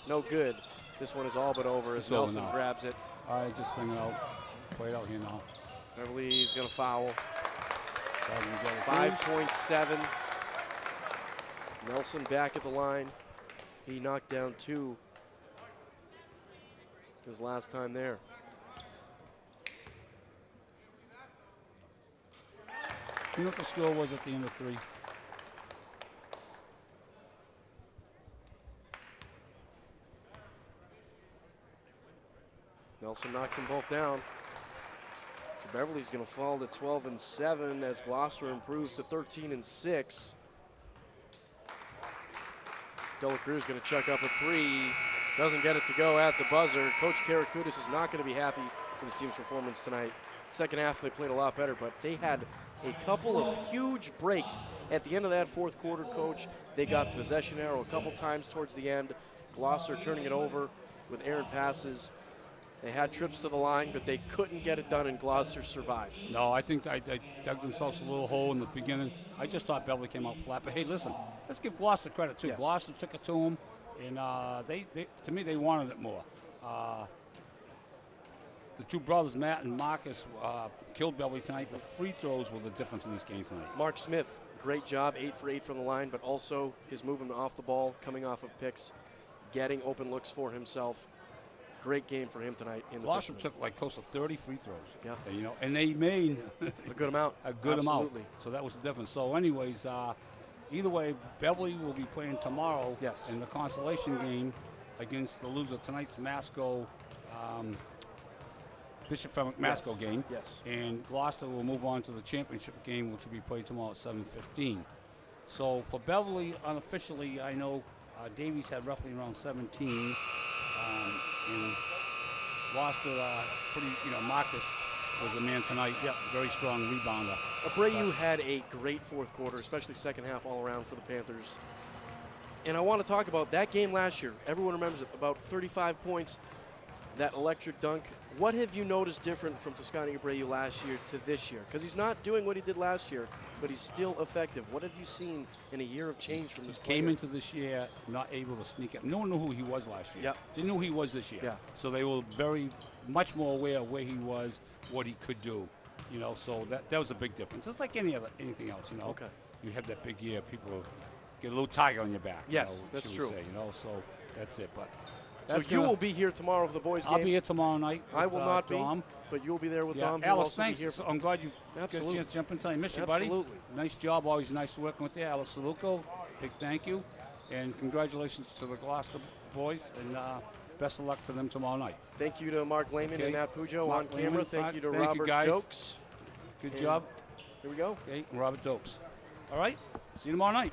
No good. This one is all but over as Nelson grabs it. All right, just bring it out. Play it out here now. Beverly's going to foul. 5.7. Nelson back at the line. He knocked down 2 his last time there. You know what the score was at the end of 3? Nelson knocks them both down. So Beverly's going to fall to 12 and 7 as Gloucester improves to 13 and 6. De La Cruz going to chuck up a 3. Doesn't get it to go at the buzzer. Coach Karakutis is not going to be happy with his team's performance tonight. Second half, they played a lot better, but they had a couple of huge breaks at the end of that fourth quarter, Coach. They got the possession arrow a couple times towards the end. Gloucester turning it over with errant passes. They had trips to the line, but they couldn't get it done, and Gloucester survived. No, I think they dug themselves a little hole in the beginning. I just thought Beverly came out flat. But, hey, listen, let's give Gloucester credit, too. Yes. Gloucester took it to them, and to me, they wanted it more. the two brothers, Matt and Marcus, killed Beverly tonight. The free throws were the difference in this game tonight. Mark Smith, great job, 8 for 8 from the line, but also his movement off the ball, coming off of picks, getting open looks for himself. Great game for him tonight in the Gloucester Fisherman. took like close to 30 free throws. Yeah. And, you know, and they made a good amount. A good Absolutely. amount. So that was the difference. So anyways, either way, Beverly will be playing tomorrow in the consolation game against the loser of tonight's Masco, Bishop Fenwick Masco game. Yes. And Gloucester will move on to the championship game, which will be played tomorrow at 7:15. So for Beverly, unofficially, I know Davies had roughly around 17. And Gloucester, Marcus was the man tonight. Yep. Very strong rebounder. Abreu had a great fourth quarter, especially second half all around for the Panthers. And I want to talk about that game last year. Everyone remembers it, about 35 points, that electric dunk. What have you noticed different from Toscani Abreu last year to this year? Because he's not doing what he did last year, but he's still effective. What have you seen in a year of change from this player? Came into this year not able to sneak up. No one knew who he was last year. Yep. They knew who he was this year. Yeah. So they were very much more aware of where he was, what he could do. You know, so that was a big difference. It's like anything else, you know. Okay. You have that big year, people get a little tiger on your back. Yes, you know, that's should true. we say, you know, so that's it. But So you will be here tomorrow for the boys' game. I'll be here tomorrow night. I will not Dom. be, but you'll be there with Yeah. Dom. He'll Alice, also be thanks. here. So I'm glad you got a Absolutely. chance to jump in tonight. Miss you, buddy. Absolutely. Nice job. Always nice working with you. Alice Saluco, big thank you. And congratulations to the Gloucester boys, and best of luck to them tomorrow night. Thank you to Mark Lehman and Matt Pujo Mark on camera. Lehman. Thank you to Thank Robert you guys. Dokes. Good And job. Here we go. Okay, and Robert Dokes. All right, see you tomorrow night.